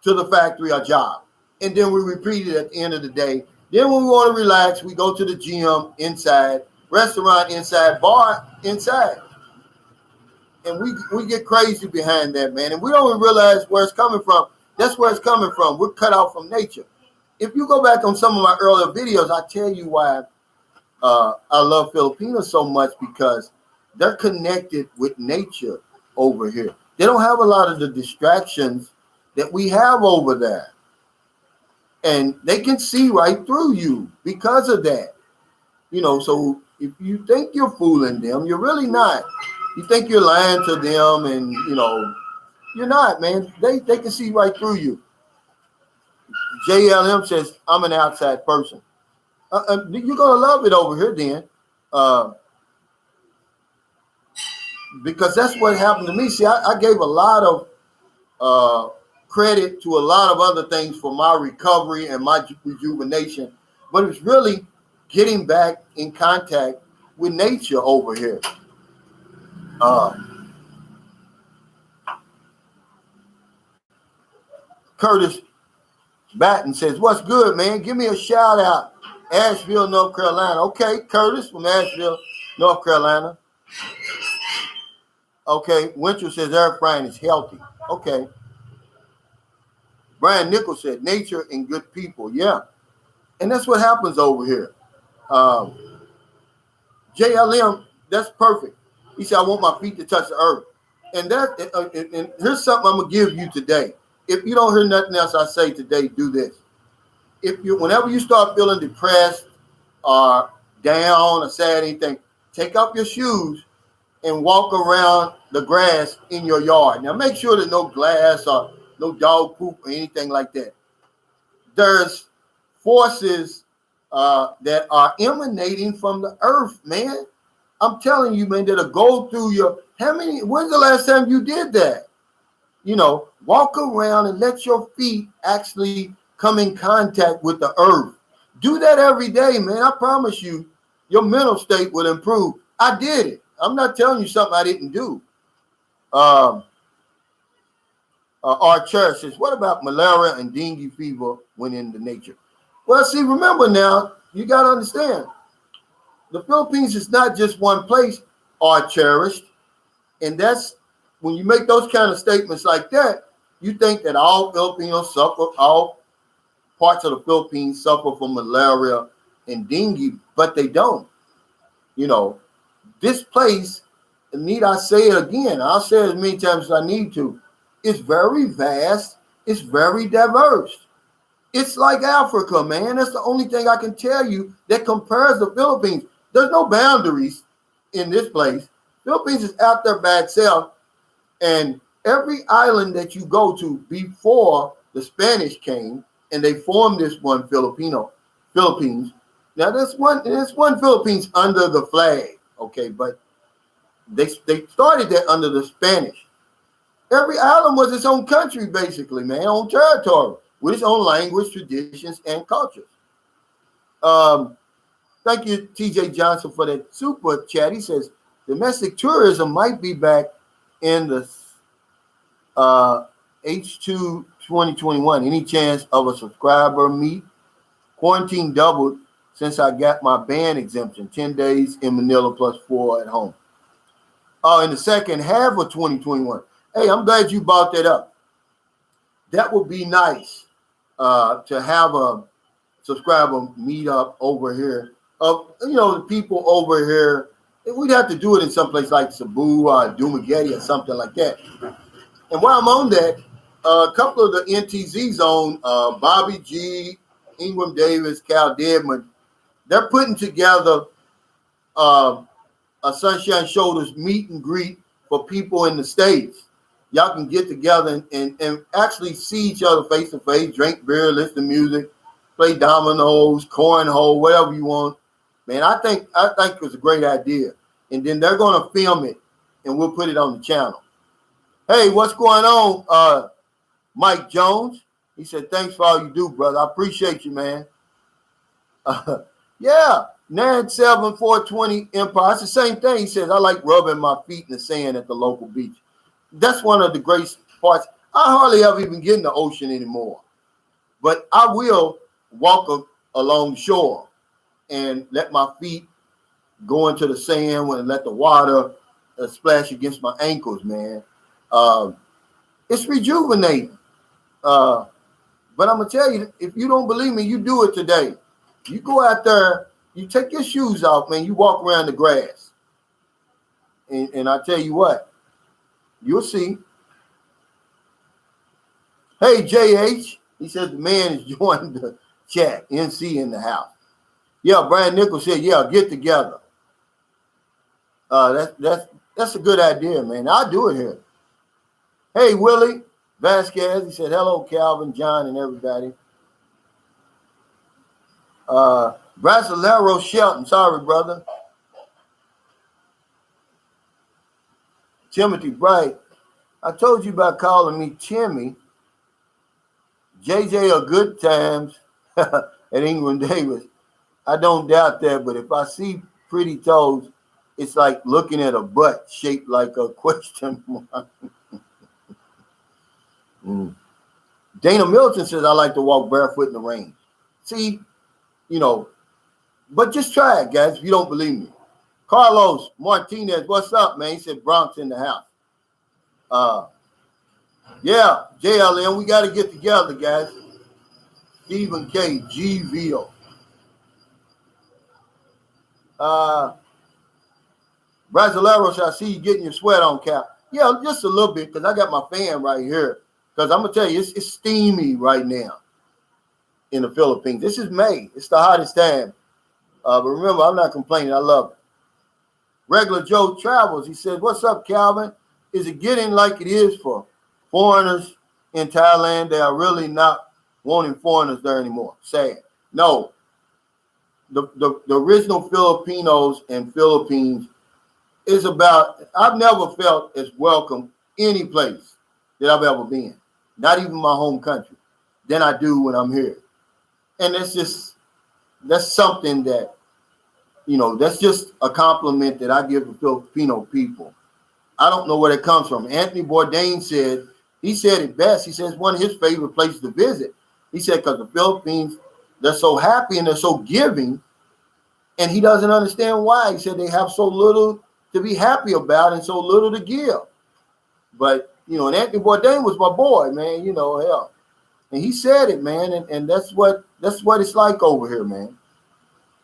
[SPEAKER 1] to the factory or job. And then we repeat it at the end of the day. Then when we want to relax, we go to the gym inside, restaurant inside, bar inside. And we get crazy behind that, man. And we don't even realize where it's coming from. That's where it's coming from. We're cut off from nature. If you go back on some of my earlier videos, I tell you why I love Filipinos so much, because they're connected with nature over here. They don't have a lot of the distractions that we have over there. And they can see right through you because of that. So If you think you're fooling them, you're really not. You think you're lying to them, and you're not, man. They can see right through you. JLM says, I'm an outside person. You're gonna love it over here then. Because that's what happened to me. See, I gave a lot of credit to a lot of other things for my recovery and my rejuvenation, but it's really getting back in contact with nature over here. Curtis Batten says, what's good, man? Give me a shout out. Asheville, North Carolina. Okay, Curtis from Asheville, North Carolina. Okay, Winter says air frying is healthy. Okay. Brian Nichols said nature and good people. Yeah. And that's what happens over here. JLM, that's perfect. He said, I want my feet to touch the earth. And here's something I'm going to give you today. If you don't hear nothing else I say today, do this. Whenever you start feeling depressed or down or sad, anything, take off your shoes and walk around the grass in your yard. Now, make sure there's no glass or no dog poop or anything like that. There's forces that are emanating from the earth, man. I'm telling you, man, that'll go through when's the last time you did that? Walk around and let your feet actually come in contact with the earth. Do that every day, man. I promise you, your mental state will improve. I did it. I'm not telling you something I didn't do. Our church says, what about malaria and dengue fever when in the nature? Well, see, remember now, you got to understand, the Philippines is not just one place, are cherished. And that's when you make those kind of statements like that, you think that all Filipinos all parts of the Philippines suffer from malaria and dengue, but they don't. This place, need I say it again? I'll say it as many times as I need to. It's very vast. It's very diverse. It's like Africa, man. That's the only thing I can tell you that compares the Philippines. There's no boundaries in this place. Philippines is out there by itself. And every island that you go to before the Spanish came and they formed this one Philippines. Now there's one Philippines under the flag, okay, but they started that under the Spanish. Every island was its own country, basically, man, own territory with its own language, traditions, and cultures. Thank you, TJ Johnson, for that super chat. He says domestic tourism might be back in the H2 2021. Any chance of a subscriber meet? Quarantine doubled since I got my band exemption. 10 days in Manila plus 4 at home. In the second half of 2021. Hey, I'm glad you brought that up. That would be nice to have a subscriber meet up over here. The people over here. We'd have to do it in some place like Cebu or Dumaguete or something like that. And while I'm on that, a couple of the NTZ zone, Bobby G, Ingram Davis, Cal Deadman, they're putting together a Sunshine Shoulders meet and greet for people in the States. Y'all can get together and actually see each other face to face, drink beer, listen to music, play dominoes, cornhole, whatever you want. Man, I think it was a great idea. And then they're going to film it, and we'll put it on the channel. Hey, what's going on, Mike Jones? He said, thanks for all you do, brother. I appreciate you, man. Yeah, 97420 Empire. It's the same thing. He says, I like rubbing my feet in the sand at the local beach. That's one of the great parts. I hardly ever even get in the ocean anymore. But I will walk along the shore and let my feet go into the sand and let the water splash against my ankles, man. It's rejuvenating. But I'm going to tell you, if you don't believe me, you do it today. You go out there, you take your shoes off, man, you walk around the grass. And I tell you what, you'll see. Hey, JH, he says the man is joining the chat. NC in the house. Yeah, Brian Nichols said, yeah, get together. That's a good idea, man. I'll do it here. Hey, Willie Vasquez, he said, hello, Calvin, John, and everybody. Brasilero Shelton, sorry, brother. Timothy Bright, I told you about calling me Timmy. JJ are good times at Ingram Davis. I don't doubt that, but if I see pretty toes, it's like looking at a butt shaped like a question mark. Dana Milton says, I like to walk barefoot in the rain. See, but just try it, guys, if you don't believe me. Carlos Martinez, what's up, man? He said Bronx in the house. Yeah, JLM, we got to get together, guys. Stephen K. Gville. Brasileiros, I see you getting your sweat on, Cap. Yeah, just a little bit, because I got my fan right here. Because I'm going to tell you, it's steamy right now in the Philippines. This is May. It's the hottest time. But remember, I'm not complaining. I love it. Regular Joe Travels, he says, what's up, Calvin? Is it getting like it is for foreigners in Thailand? They are really not wanting foreigners there anymore. Sad. No. The original Filipinos and Philippines is about, I've never felt as welcome any place that I've ever been, not even my home country, than I do when I'm here. And that's something that, that's just a compliment that I give the Filipino people. I don't know where it comes from. Anthony Bourdain said it best. He says one of his favorite places to visit. He said because the Philippines, they're so happy and they're so giving, and he doesn't understand why. He said they have so little to be happy about and so little to give. But, and Anthony Bourdain was my boy, man, hell. And he said it, man, and that's what it's like over here, man.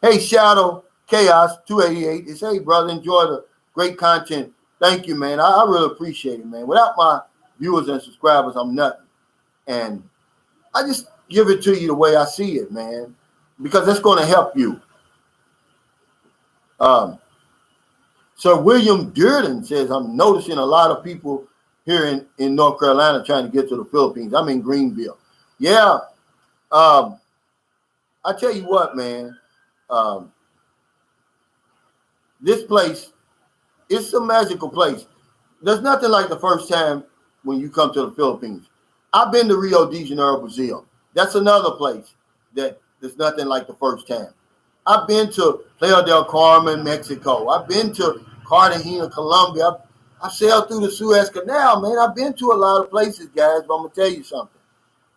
[SPEAKER 1] Hey, Shadow Chaos 288, it's, hey, brother, enjoy the great content. Thank you, man. I really appreciate it, man. Without my viewers and subscribers, I'm nothing. And I just give it to you the way I see it, man, because that's going to help you. Sir William Durden says, I'm noticing a lot of people here in North Carolina trying to get to the Philippines. I'm in Greenville. Yeah. I tell you what, man. This place, it's a magical place. There's nothing like the first time when you come to the Philippines. I've been to Rio de Janeiro, Brazil. That's another place that there's nothing like the first time. I've been to Playa del Carmen, Mexico. I've been to Cartagena, Colombia. I sailed through the Suez Canal, man. I've been to a lot of places, guys, but I'm going to tell you something.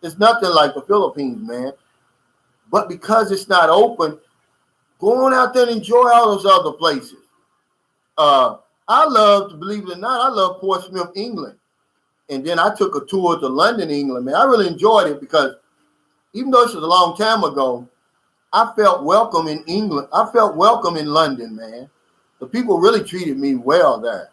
[SPEAKER 1] It's nothing like the Philippines, man. But because it's not open, go on out there and enjoy all those other places. I love, believe it or not, I love Portsmouth, England. And then I took a tour to London, England, man. I really enjoyed it because even though this was a long time ago, I felt welcome in England. I felt welcome in London, man. The people really treated me well there.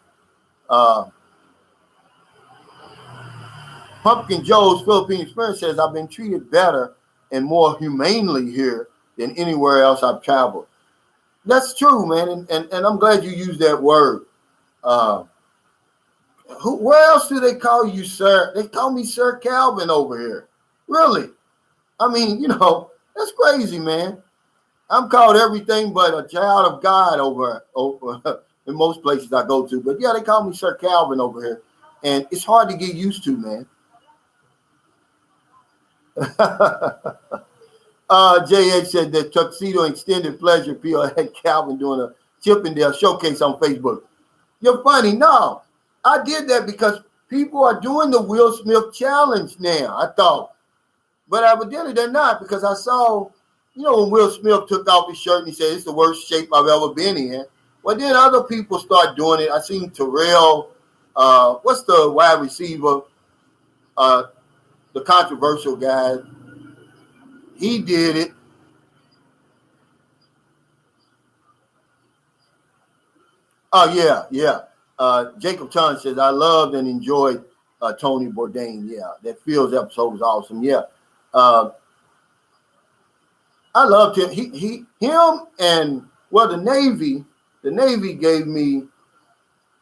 [SPEAKER 1] Pumpkin Joe's Philippine Experience says, I've been treated better and more humanely here than anywhere else I've traveled. That's true, man. And I'm glad you used that word. Where else do they call you, sir? They call me Sir Calvin over here. Really? I mean, that's crazy, man. I'm called everything but a child of God over in most places I go to. But yeah, they call me Sir Calvin over here. And it's hard to get used to, man. JH said that Tuxedo Extended Pleasure Peel had Calvin doing a Chippendale showcase on Facebook. You're funny. No, I did that because people are doing the Will Smith challenge now, I thought. But evidently they're not, because I saw, when Will Smith took off his shirt and he said, it's the worst shape I've ever been in. Well, then other people start doing it. I seen Terrell, what's the wide receiver, the controversial guy. He did it. Oh, yeah. Jacob Chun says, I loved and enjoyed Tony Bourdain. Yeah, that Fields episode was awesome. Yeah. I loved him. Him and, well, the Navy gave me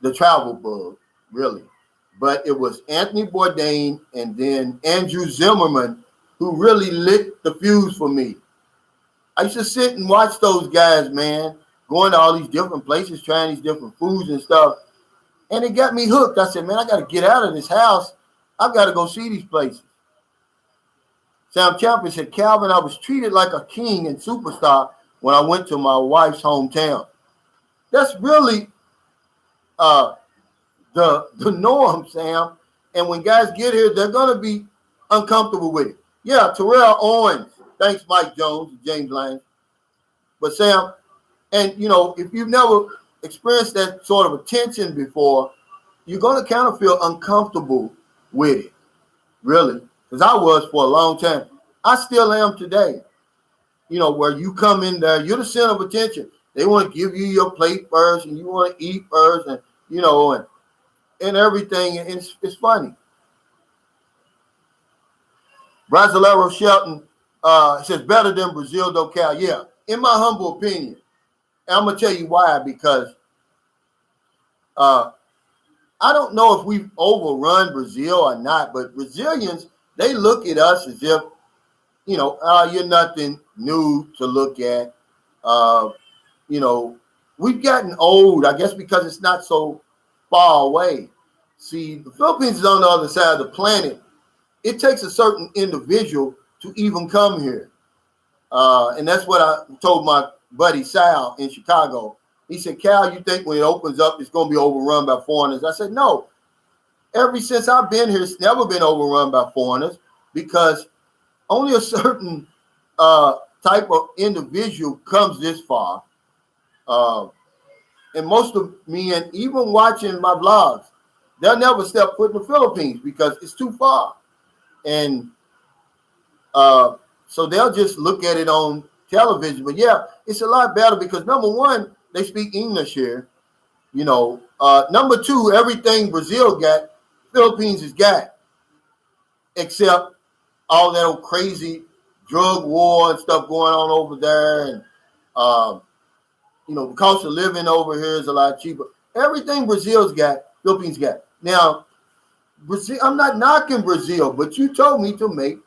[SPEAKER 1] the travel bug, really. But it was Anthony Bourdain and then Andrew Zimmerman who really lit the fuse for me. I used to sit and watch those guys, man, going to all these different places, trying these different foods and stuff. And it got me hooked. I said, man, I got to get out of this house. I've got to go see these places. Sam Champion said, Calvin, I was treated like a king and superstar when I went to my wife's hometown. That's really the norm, Sam. And when guys get here, they're going to be uncomfortable with it. Yeah, Terrell Owens. Thanks, Mike Jones and James Lang. But Sam, and you know, if you've never experienced that sort of attention before, you're going to kind of feel uncomfortable with it, really. Because I was for a long time. I still am today. You know, where you come in there, you're the center of attention. They want to give you your plate first, and you want to eat first, and you know, and everything. And it's funny. Brasilero Shelton says better than Brazil do Cal. Yeah, in my humble opinion. And I'm gonna tell you why. Because I don't know if we've overrun Brazil or not, but Brazilians, they look at us as if, you know, you're nothing new to look at. You know, we've gotten old, I guess, because it's not so far away. See, the Philippines is on the other side of the planet. It takes a certain individual to even come here. And that's what I told my buddy Sal in Chicago. He said, Cal, you think when it opens up, it's going to be overrun by foreigners? I said, no. Ever since I've been here, it's never been overrun by foreigners because only a certain type of individual comes this far. And most of me, and even watching my vlogs, they'll never step foot in the Philippines because it's too far. And so they'll just look at it on television. But yeah, it's a lot better because number one, they speak English here. You know, number two, everything Brazil got, Philippines has got, except all that old crazy drug war and stuff going on over there. And, you know, the cost of living over here is a lot cheaper. Everything Brazil's got, Philippines got. Now, Brazil, I'm not knocking Brazil, but you told me to make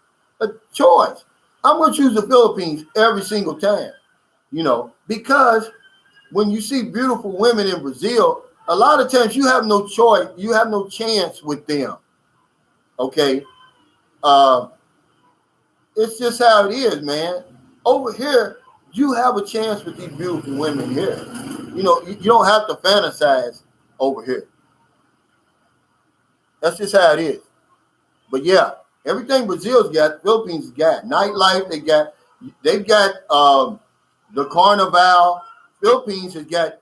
[SPEAKER 1] a choice. I'm going to choose the Philippines every single time, you know, because when you see beautiful women in Brazil, a lot of times you have no choice. You have no chance with them. Okay. It's just how it is, man. Over here, you have a chance with these beautiful women here. You know, you don't have to fantasize over here. That's just how it is. But yeah, everything Brazil's got, Philippines got. Nightlife, they've got the carnival. Philippines has got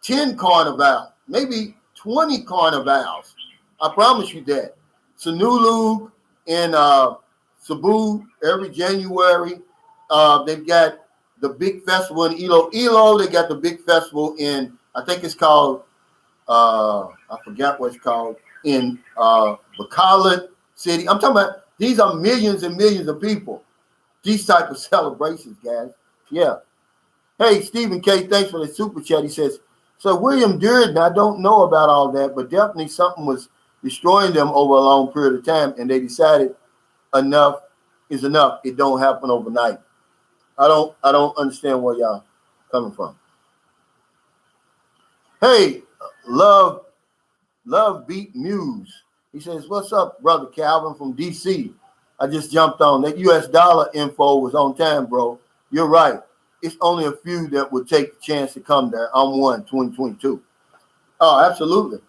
[SPEAKER 1] 10 carnivals, maybe 20 carnivals. I promise you that. Sinulog in Cebu every January. They've got the big festival in Iloilo. They got the big festival in, I think it's called, I forgot what it's called, in Bacolod City. I'm talking about, these are millions and millions of people. These type of celebrations, guys. Yeah. Hey, Stephen K., thanks for the super chat. He says, so William Durden, I don't know about all that, but definitely something was destroying them over a long period of time, and they decided enough is enough. It don't happen overnight. I don't understand where y'all coming from. Hey, Love Beat Muse. He says, what's up, brother Calvin from DC? I just jumped on. That US dollar info was on time, bro. You're right. It's only a few that would take the chance to come there. I'm 2022. Oh, absolutely.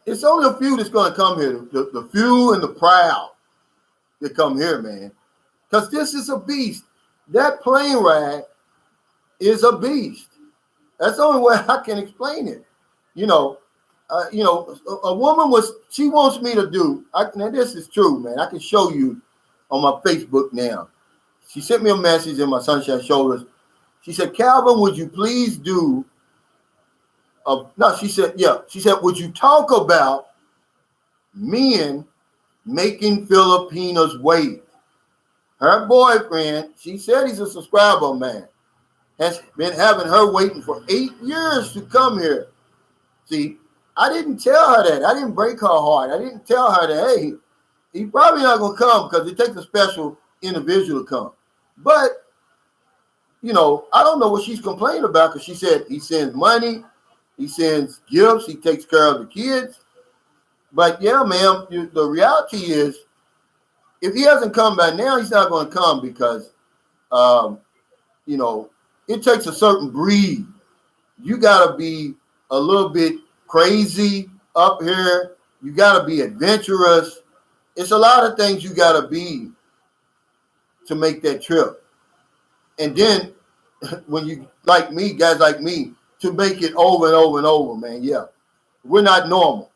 [SPEAKER 1] It's only a few that's going to come here. The few and the proud that come here, man. Because this is a beast. That plane ride is a beast. That's the only way I can explain it. You know, a woman she wants me to do, now this is true, man. I can show you on my Facebook now. She sent me a message in my Sunshine Shoulders. She said, Calvin, would you please do, she said, would you talk about men making Filipinos wait? Her boyfriend, she said he's a subscriber man, has been having her waiting for 8 years to come here. See, I didn't tell her that. I didn't break her heart. I didn't tell her that, hey, he probably not going to come because it takes a special individual to come. But, you know, I don't know what she's complaining about because she said he sends money, he sends gifts, he takes care of the kids. But, yeah, ma'am, the reality is if he hasn't come by now, he's not going to come because, you know, it takes a certain breed. You got to be a little bit crazy up here. You got to be adventurous. It's a lot of things you got to be to make that trip. And then when you, like me, guys like me, to make it over and over and over, man, yeah. We're not normal.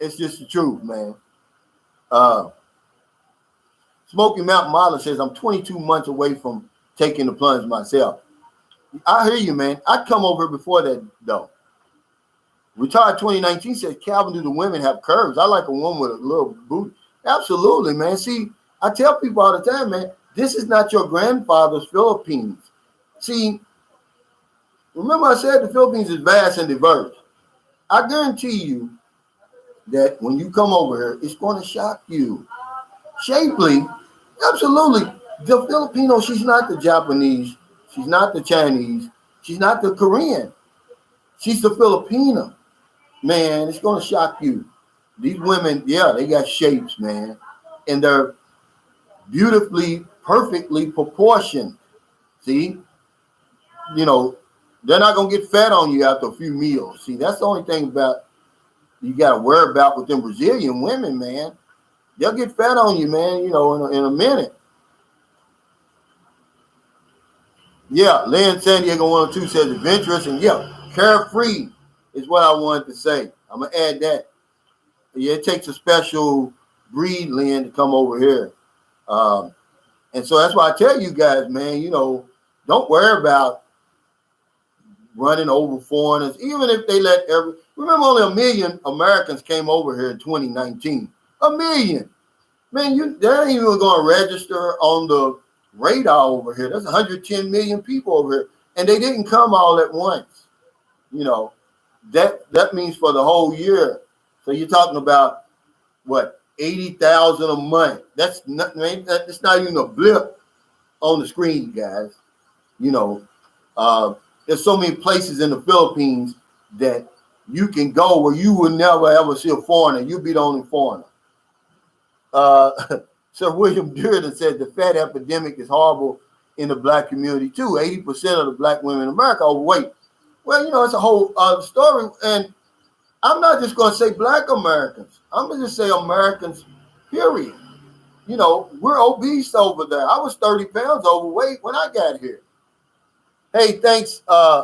[SPEAKER 1] It's just the truth, man. Smoky Mountain Model says, I'm 22 months away from taking the plunge myself. I hear you, man. I'd come over before that, though. Retired 2019 says, Calvin, do the women have curves? I like a woman with a little booty. Absolutely, man. See, I tell people all the time, man, this is not your grandfather's Philippines. See, remember I said the Philippines is vast and diverse. I guarantee you that when you come over here, it's going to shock you. Shapely, absolutely. The Filipino, she's not the Japanese. She's not the Chinese. She's not the Korean. She's the Filipino. Man, it's going to shock you. These women, yeah, they got shapes, man. And they're beautifully, perfectly proportioned. See? You know, they're not going to get fat on you after a few meals. See, that's the only thing about you got to worry about with them Brazilian women, man. They'll get fat on you, man, you know, in a minute. Yeah, Lynn San Diego 102 says adventurous, and yeah, carefree is what I wanted to say. I'm going to add that. Yeah, it takes a special breed, Lynn, to come over here. And so that's why I tell you guys, man, you know, don't worry about running over foreigners, even if they let remember only 1 million Americans came over here in 2019. 1 million. Man, they ain't even going to register on the radar over here. There's 110 million people over here, and they didn't come all at once. You know, that means for the whole year. So you're talking about what, 80,000 a month. That's not even a blip on the screen, guys. You know, there's so many places in the Philippines that you can go where you will never ever see a foreigner. You'll be the only foreigner. Sir William Durden said the fat epidemic is horrible in the black community too. 80% of the black women in America are overweight. Well, you know, it's a whole other story. And I'm not just going to say black Americans. I'm going to just say Americans, period. You know, we're obese over there. I was 30 pounds overweight when I got here. Hey, thanks,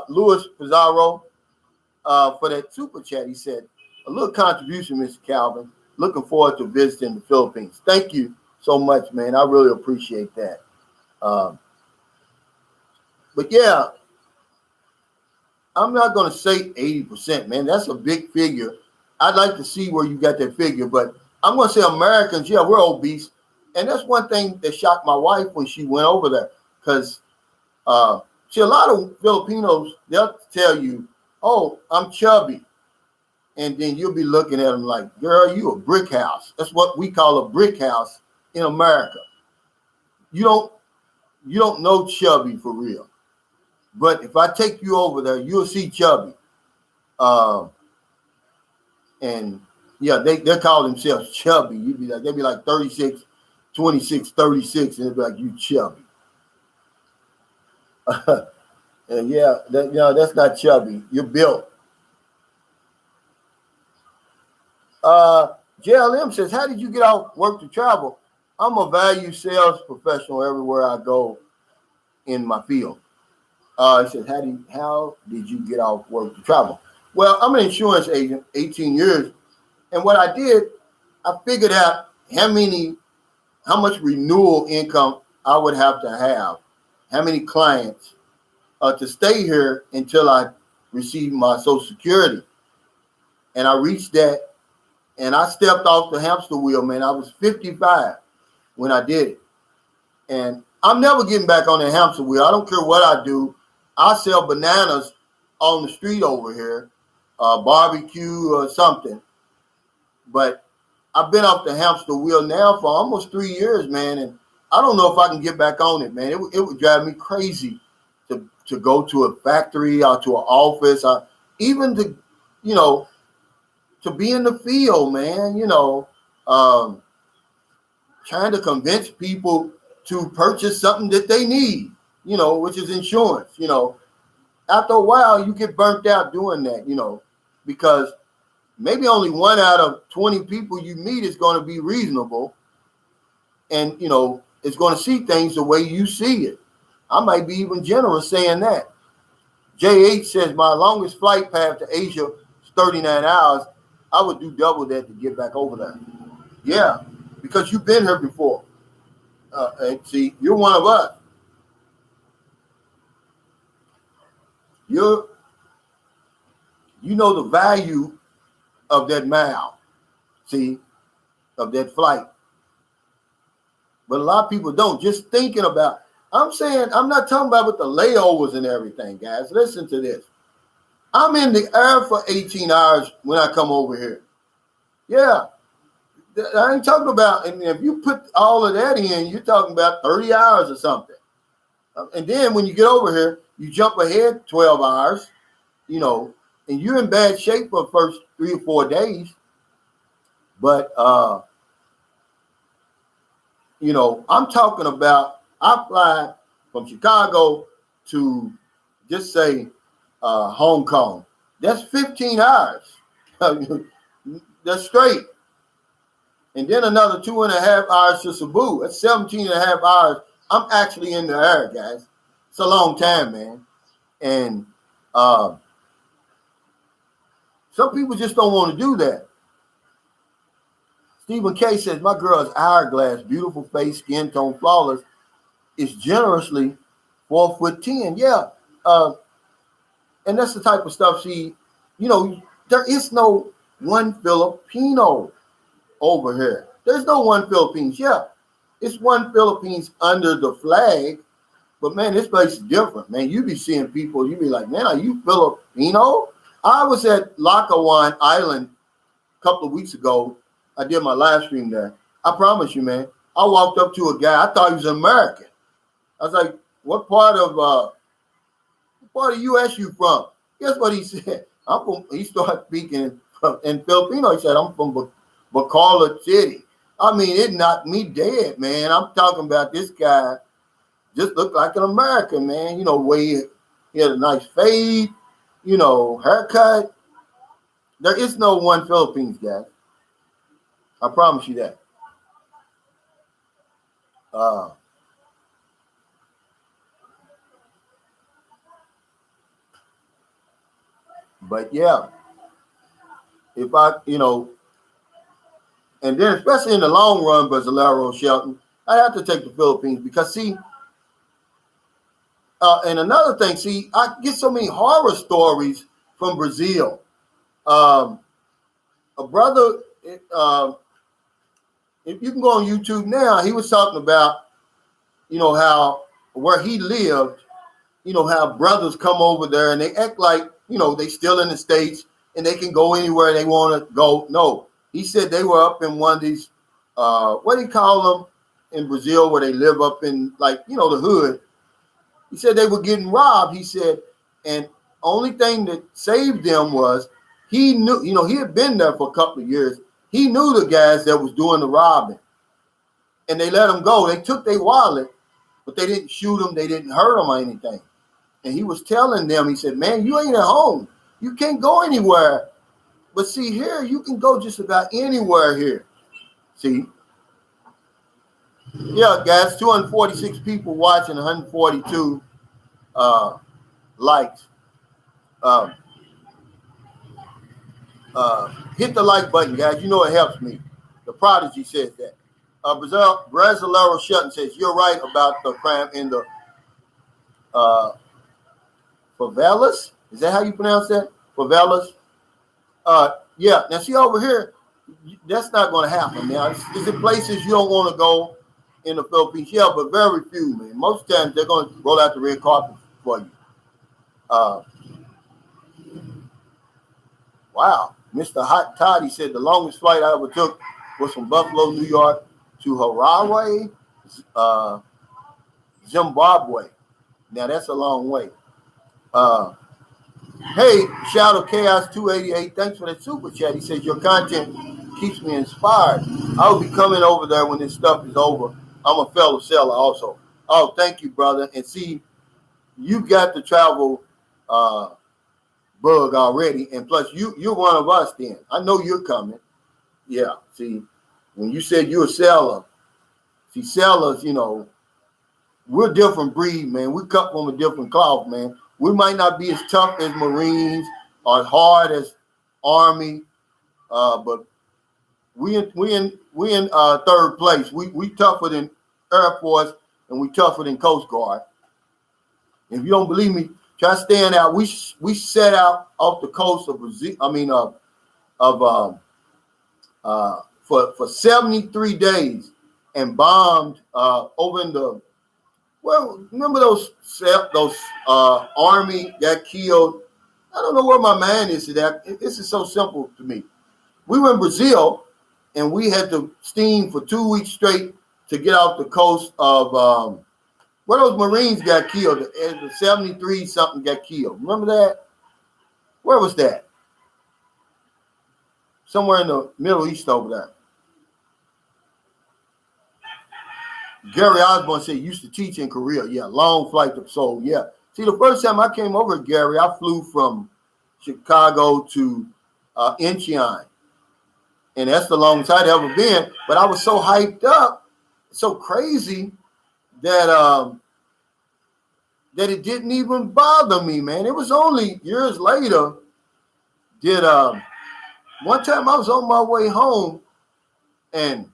[SPEAKER 1] Louis Pizarro, for that super chat. He said, a little contribution, Mr. Calvin. Looking forward to visiting the Philippines. Thank you so much, man. I really appreciate that. But yeah, I'm not going to say 80%, man. That's a big figure. I'd like to see where you got that figure, but I'm going to say Americans, yeah, we're obese. And that's one thing that shocked my wife when she went over there, because see, a lot of Filipinos, they'll tell you, oh, I'm chubby. And then you'll be looking at them like, girl, you a brick house. That's what we call a brick house in America. You don't know chubby for real. But if I take you over there, you'll see chubby. And yeah, they call themselves chubby. They'll be like 36, 26, 36, and they'll be like, you chubby. And yeah, that's not chubby. You're built. JLM says, how did you get off work to travel? I'm a value sales professional everywhere I go in my field. He says, how did you get off work to travel? Well, I'm an insurance agent, 18 years. And what I did, I figured out how much renewal income I would have to have, how many clients to stay here until I received my Social Security. And I reached that, and I stepped off the hamster wheel, man. I was 55 when I did it. And I'm never getting back on the hamster wheel. I don't care what I do. I sell bananas on the street over here, barbecue or something. But I've been off the hamster wheel now for almost 3 years, man, and I don't know if I can get back on it, man. It would drive me crazy to go to a factory or to an office, or even to, you know, to be in the field, man. You know, trying to convince people to purchase something that they need, you know, which is insurance. You know, after a while, you get burnt out doing that, you know, because maybe only 1 out of 20 people you meet is going to be reasonable and, you know, it's going to see things the way you see it. I might be even generous saying that. JH says, my longest flight path to Asia is 39 hours. I would do double that to get back over there. Yeah, because you've been here before. And see, you're one of us. You know the value of that mile, see, of that flight. But a lot of people don't. Just thinking about, I'm saying, I'm not talking about with the layovers and everything, guys. Listen to this. I'm in the air for 18 hours when I come over here. Yeah. I ain't talking about, and if you put all of that in, you're talking about 30 hours or something. And then when you get over here, you jump ahead 12 hours, you know, and you're in bad shape for the first 3 or 4 days. But, you know, I'm talking about, I fly from Chicago to just say Hong Kong. That's 15 hours. That's straight. And then another 2.5 hours to Cebu. That's 17.5 hours. I'm actually in the air, guys. It's a long time, man. And some people just don't want to do that. Stephen K says, my girl is hourglass, beautiful face, skin tone, flawless, is generously 4'10". Yeah. And that's the type of stuff she, you know, there is no one Filipino over here. There's no one Philippines. Yeah. It's one Philippines under the flag. But, man, this place is different, man. You be seeing people, you be like, man, are you Filipino? I was at Lakawan Island a couple of weeks ago. I did my live stream there. I promise you, man. I walked up to a guy. I thought he was American. I was like, what part of U.S. you from? Guess what he said? I'm from, he started speaking in Filipino. He said, I'm from Bacolod City. I mean, it knocked me dead, man. I'm talking about this guy just looked like an American, man. You know, he had a nice fade, you know, haircut. There is no one Philippines, guys. I promise you that. But yeah, if I, you know, and then especially in the long run, Basilaro, Shelton, I have to take the Philippines because see, and another thing, see, I get so many horror stories from Brazil. A brother, if you can go on YouTube now, he was talking about, you know, how where he lived, you know, how brothers come over there and they act like, you know, they still in the States and they can go anywhere they want to go. No, he said they were up in one of these, what do you call them in Brazil where they live up in, like, you know, the hood. He said they were getting robbed. He said, and only thing that saved them was he knew, you know, he had been there for a couple of years. He knew the guys that was doing the robbing and they let him go. They took their wallet, but they didn't shoot him. They didn't hurt him or anything. And he was telling them, he said, man, you ain't at home. You can't go anywhere. But see, here, you can go just about anywhere here. See? Yeah, guys, 246 people watching, 142 likes. Hit the like button, guys. You know it helps me. The Prodigy says that. Brasilero Shelton says, you're right about the crime in the favelas. Is that how you pronounce that? Favelas? Yeah. Now, see over here, that's not going to happen. Now, is it places you don't want to go in the Philippines. Yeah, but very few, man. Most times they're going to roll out the red carpet for you. Wow. Mr. Hot Toddy said the longest flight I ever took was from Buffalo, New York to Harare, Zimbabwe. Now, that's a long way. Hey, Shadow Chaos 288, thanks for that super chat. He says, your content keeps me inspired. I will be coming over there when this stuff is over. I'm a fellow seller also. Oh, thank you, brother. And see, you got the travel bug already. And plus, you're one of us then. I know you're coming. Yeah, see, when you said you're a seller, see, sellers, you know, we're a different breed, man. We cut from a different cloth, man. We might not be as tough as Marines or as hard as Army, but we in third place. We tougher than Air Force and we tougher than Coast Guard. If you don't believe me, try staying out. We set out off the coast of Brazil. I mean, for 73 days and bombed over in the. Well, remember those Army that killed? I don't know where my mind is to that. This is so simple to me. We were in Brazil, and we had to steam for 2 weeks straight to get off the coast of where those Marines got killed. The 73 something got killed. Remember that? Where was that? Somewhere in the Middle East over there. Gary Osborne said he used to teach in Korea. Yeah, long flight to Seoul. Yeah. See, the first time I came over, Gary, I flew from Chicago to Incheon. And that's the longest I'd ever been. But I was so hyped up, so crazy, that that it didn't even bother me, man. It was only years later that one time I was on my way home and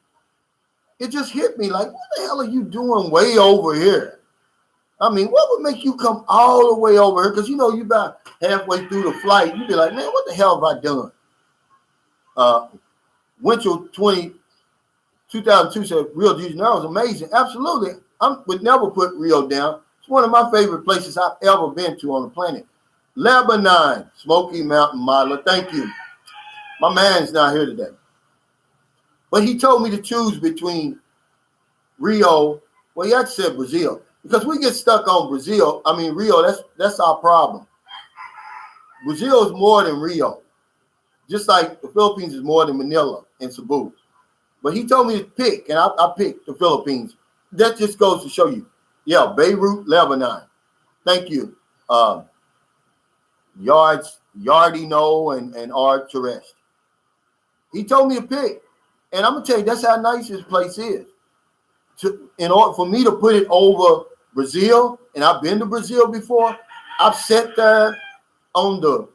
[SPEAKER 1] it just hit me like, what the hell are you doing way over here? I mean, what would make you come all the way over here? Because, you know, you about halfway through the flight, you'd be like, man, what the hell have I done? Winter 2002 said Rio de Janeiro was amazing. Absolutely. I would never put Rio down. It's one of my favorite places I've ever been to on the planet. Lebanon, Smoky Mountain Modeler. Thank you. My man's not here today. But he told me to choose between Rio. Well, he actually said Brazil. Because we get stuck on Brazil. I mean, Rio, that's our problem. Brazil is more than Rio. Just like the Philippines is more than Manila and Cebu. But he told me to pick, and I picked the Philippines. That just goes to show you. Yeah, Beirut, Lebanon. Thank you. Yardino and Art Terrestre. He told me to pick. And I'm going to tell you, that's how nice this place is. In order for me to put it over Brazil, and I've been to Brazil before, I've sat there on the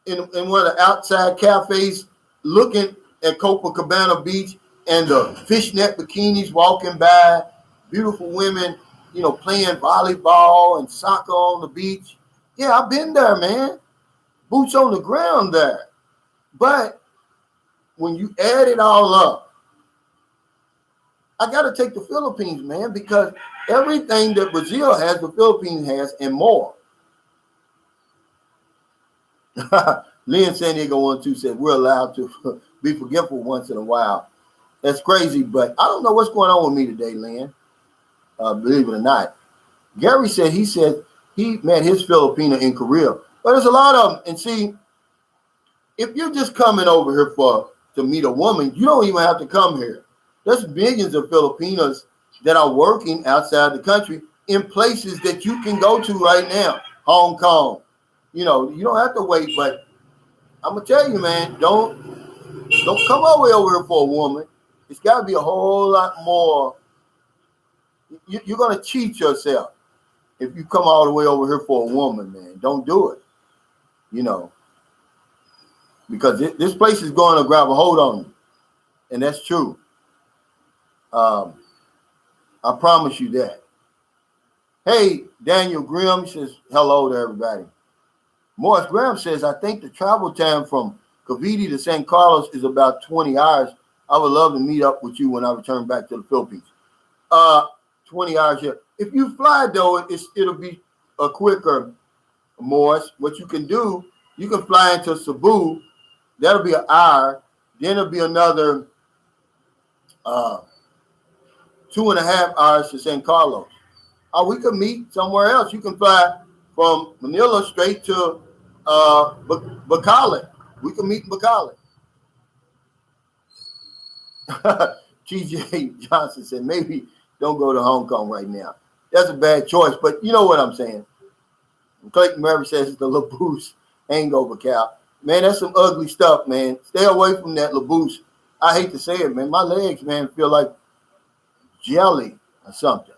[SPEAKER 1] in one of the outside cafes looking at Copacabana Beach and the fishnet bikinis walking by, beautiful women, you know, playing volleyball and soccer on the beach. Yeah, I've been there, man. Boots on the ground there. But when you add it all up, I got to take the Philippines, man, because everything that Brazil has, the Philippines has, and more. Lynn San Diego 1-2 said we're allowed to be forgetful once in a while. That's crazy, but I don't know what's going on with me today, Lynn. Believe it or not. Gary said he met his Filipino in Korea. But there's a lot of them. And see, if you're just coming over here to meet a woman, you don't even have to come here. There's millions of Filipinos that are working outside the country in places that you can go to right now. Hong Kong. You know, you don't have to wait, but I'm going to tell you, man, don't come all the way over here for a woman. It's got to be a whole lot more. You're going to cheat yourself if you come all the way over here for a woman, man. Don't do it, you know, because this place is going to grab a hold on you, and that's true. I promise you that. Hey, Daniel Grimm says hello to everybody. Morris Graham says, I think the travel time from Cavite to San Carlos is about 20 hours. I would love to meet up with you when I return back to the Philippines. 20 hours here. If you fly though, it'll be a quicker, Morris. What you can do, you can fly into Cebu. That'll be an hour. Then it'll be another 2.5 hours to San Carlos. We could meet somewhere else. You can fly from Manila straight to Bacolod. We can meet in Bacolod. TJ Johnson said, maybe don't go to Hong Kong right now. That's a bad choice, but you know what I'm saying. Clayton Murray says the Labouche hangover cow. Man, that's some ugly stuff, man. Stay away from that Labouche. I hate to say it, man. My legs, man, feel like jelly or something.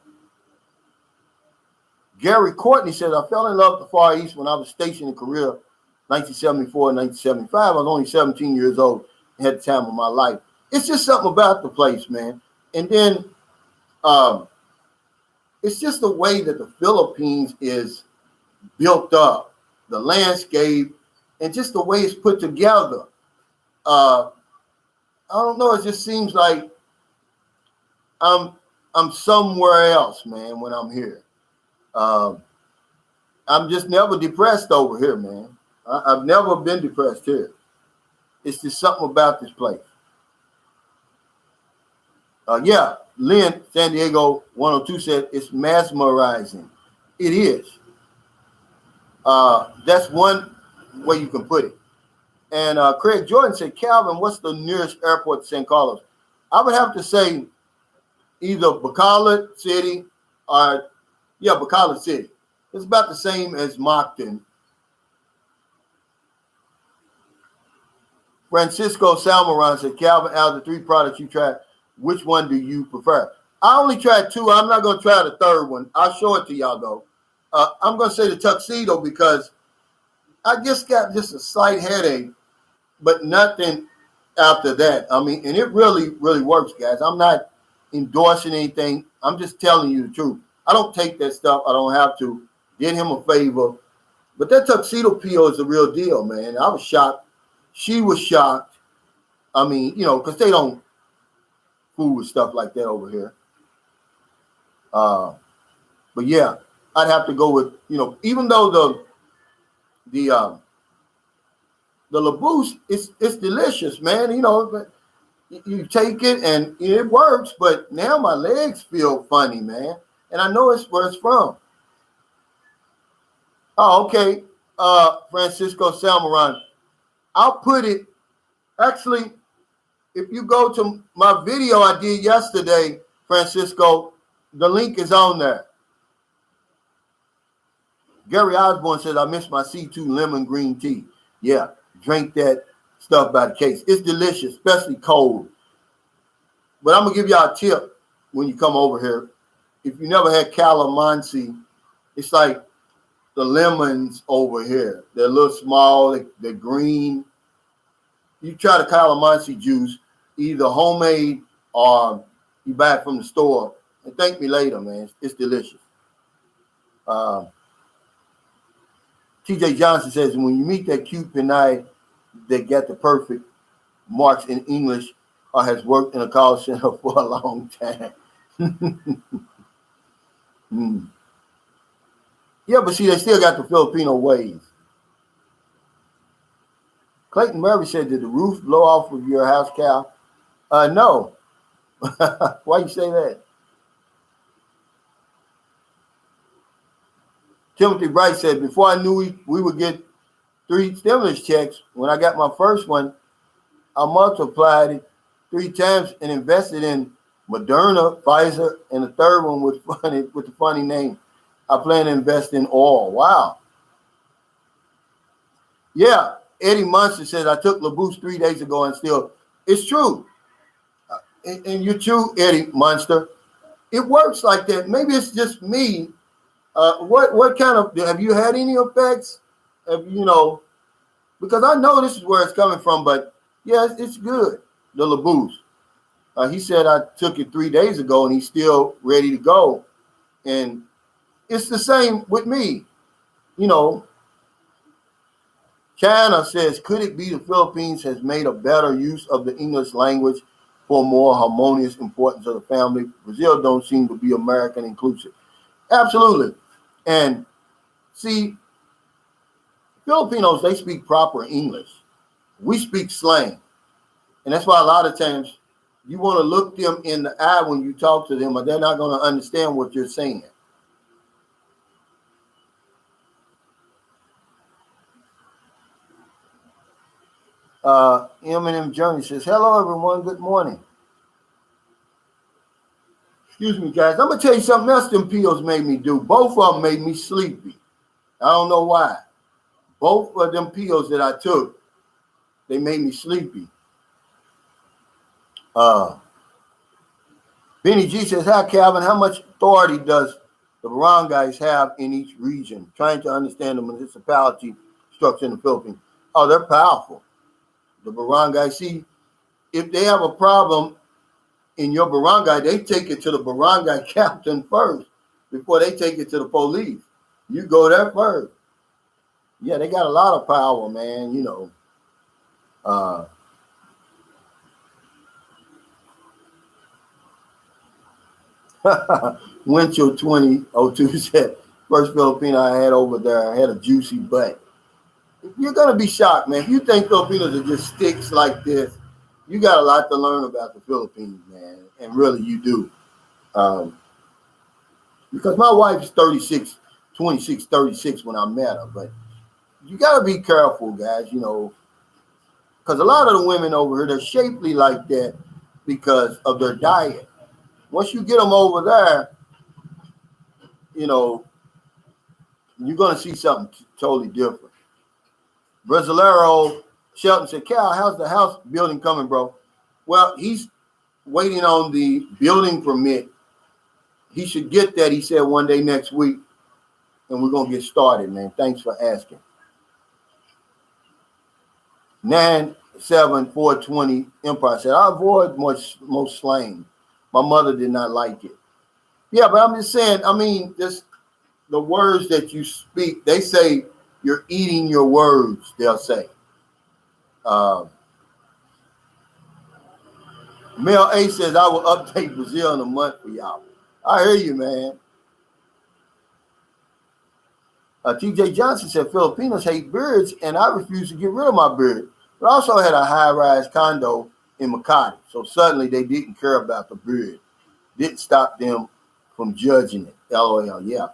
[SPEAKER 1] Gary Courtney says, I fell in love with the Far East when I was stationed in Korea, 1974 and 1975. I was only 17 years old and had the time of my life. It's just something about the place, man. And then it's just the way that the Philippines is built up, the landscape, and just the way it's put together. I don't know. It just seems like I'm somewhere else, man, when I'm here. I'm just never depressed over here, man. I've never been depressed here. It's just something about this place. Yeah, Lynn, San Diego 102 said it's mesmerizing. It is. That's one way you can put it. And Craig Jordan said, Calvin, what's the nearest airport to San Carlos? I would have to say either Bacolod City or, Bacolod City. It's about the same as Moncton. Francisco Salmoran said, Calvin, out of the 3 products you tried, which one do you prefer? I only tried 2. I'm not going to try the 3rd one. I'll show it to y'all, though. I'm going to say the Tuxedo because I just got a slight headache, but nothing after that. I mean, and it really, really works, guys. I'm not endorsing anything. I'm just telling you the truth. I don't take that stuff. I don't have to. Did him a favor. But that Tuxedo pill is the real deal, man. I was shocked. She was shocked. I mean, because they don't fool with stuff like that over here. But yeah, I'd have to go with, even though the Labouche, it's delicious, man. You take it and it works, but now my legs feel funny, man. And I know it's where it's from. Oh, okay. Francisco Salmoran. I'll put it, actually, if you go to my video I did yesterday, Francisco, the link is on there. Gary Osborne says, I miss my C2 lemon green tea. Yeah, drink that stuff by the case. It's delicious, especially cold. But I'm going to give y'all a tip when you come over here. If you never had calamansi, it's like the lemons over here. They're a little small, they're green. You try the calamansi juice, either homemade or you buy it from the store. And thank me later, man. It's delicious. TJ Johnson says, when you meet that cute Pinay that got the perfect marks in English or has worked in a call center for a long time. Yeah, but see, they still got the Filipino ways. Clayton Murray said, did the roof blow off of your house, Cal? No. Why you say that? Timothy Bright said, before I knew we would get 3 stimulus checks, when I got my first one, I multiplied it 3 times and invested in Moderna, Pfizer, and the 3rd one with the funny name. I plan to invest in oil. Wow. Yeah, Eddie Munster says, I took Labouche 3 days ago and still, it's true. And you're true, Eddie Munster. It works like that. Maybe it's just me. What kind of, have you had any effects? Because I know this is where it's coming from, but yeah, it's good, the Labouche. He said I took it 3 days ago and he's still ready to go. And it's the same with me. China says, could it be the Philippines has made a better use of the English language for more harmonious importance of the family. Brazil don't seem to be American inclusive. Absolutely. And see, Filipinos, they speak proper English. We speak slang. And that's why a lot of times you want to look them in the eye when you talk to them, or they're not going to understand what you're saying. M&M Journey says, hello, everyone. Good morning. Excuse me, guys. I'm going to tell you something else them pills made me do. Both of them made me sleepy. I don't know why. Both of them pills that I took, they made me sleepy. Benny G says, hi, Calvin. How much authority does the barangays have in each region? Trying to understand the municipality structure in the Philippines. Oh, they're powerful. The barangay, see, if they have a problem in your barangay, they take it to the barangay captain first before they take it to the police. You go there first. Yeah, they got a lot of power, man, you know. Winchell 2002 said, first Filipino I had over there, I had a juicy butt. You're going to be shocked, man. If you think Filipinos are just sticks like this, you got a lot to learn about the Philippines, man. And really, you do. Because my wife's 36 when I met her. But you got to be careful, guys, you know. Because a lot of the women over here, they're shapely like that because of their diet. Once you get them over there, you know, you're going to see something totally different. Brasilero Shelton said, Cal, how's the house building coming, bro? Well, he's waiting on the building permit. He should get that, he said, one day next week. And we're going to get started, man. Thanks for asking. 97420 Empire said, I avoid most slang. My mother did not like it. Yeah, but I'm just saying, I mean, just the words that you speak, they say you're eating your words, they'll say. Mel A says, I will update Brazil in a month for y'all. I hear you, man. TJ Johnson said, Filipinos hate beards, and I refuse to get rid of my beard. But I also had a high-rise condo in Makati, so suddenly they didn't care about the beard. Didn't stop them from judging it. LOL, yeah.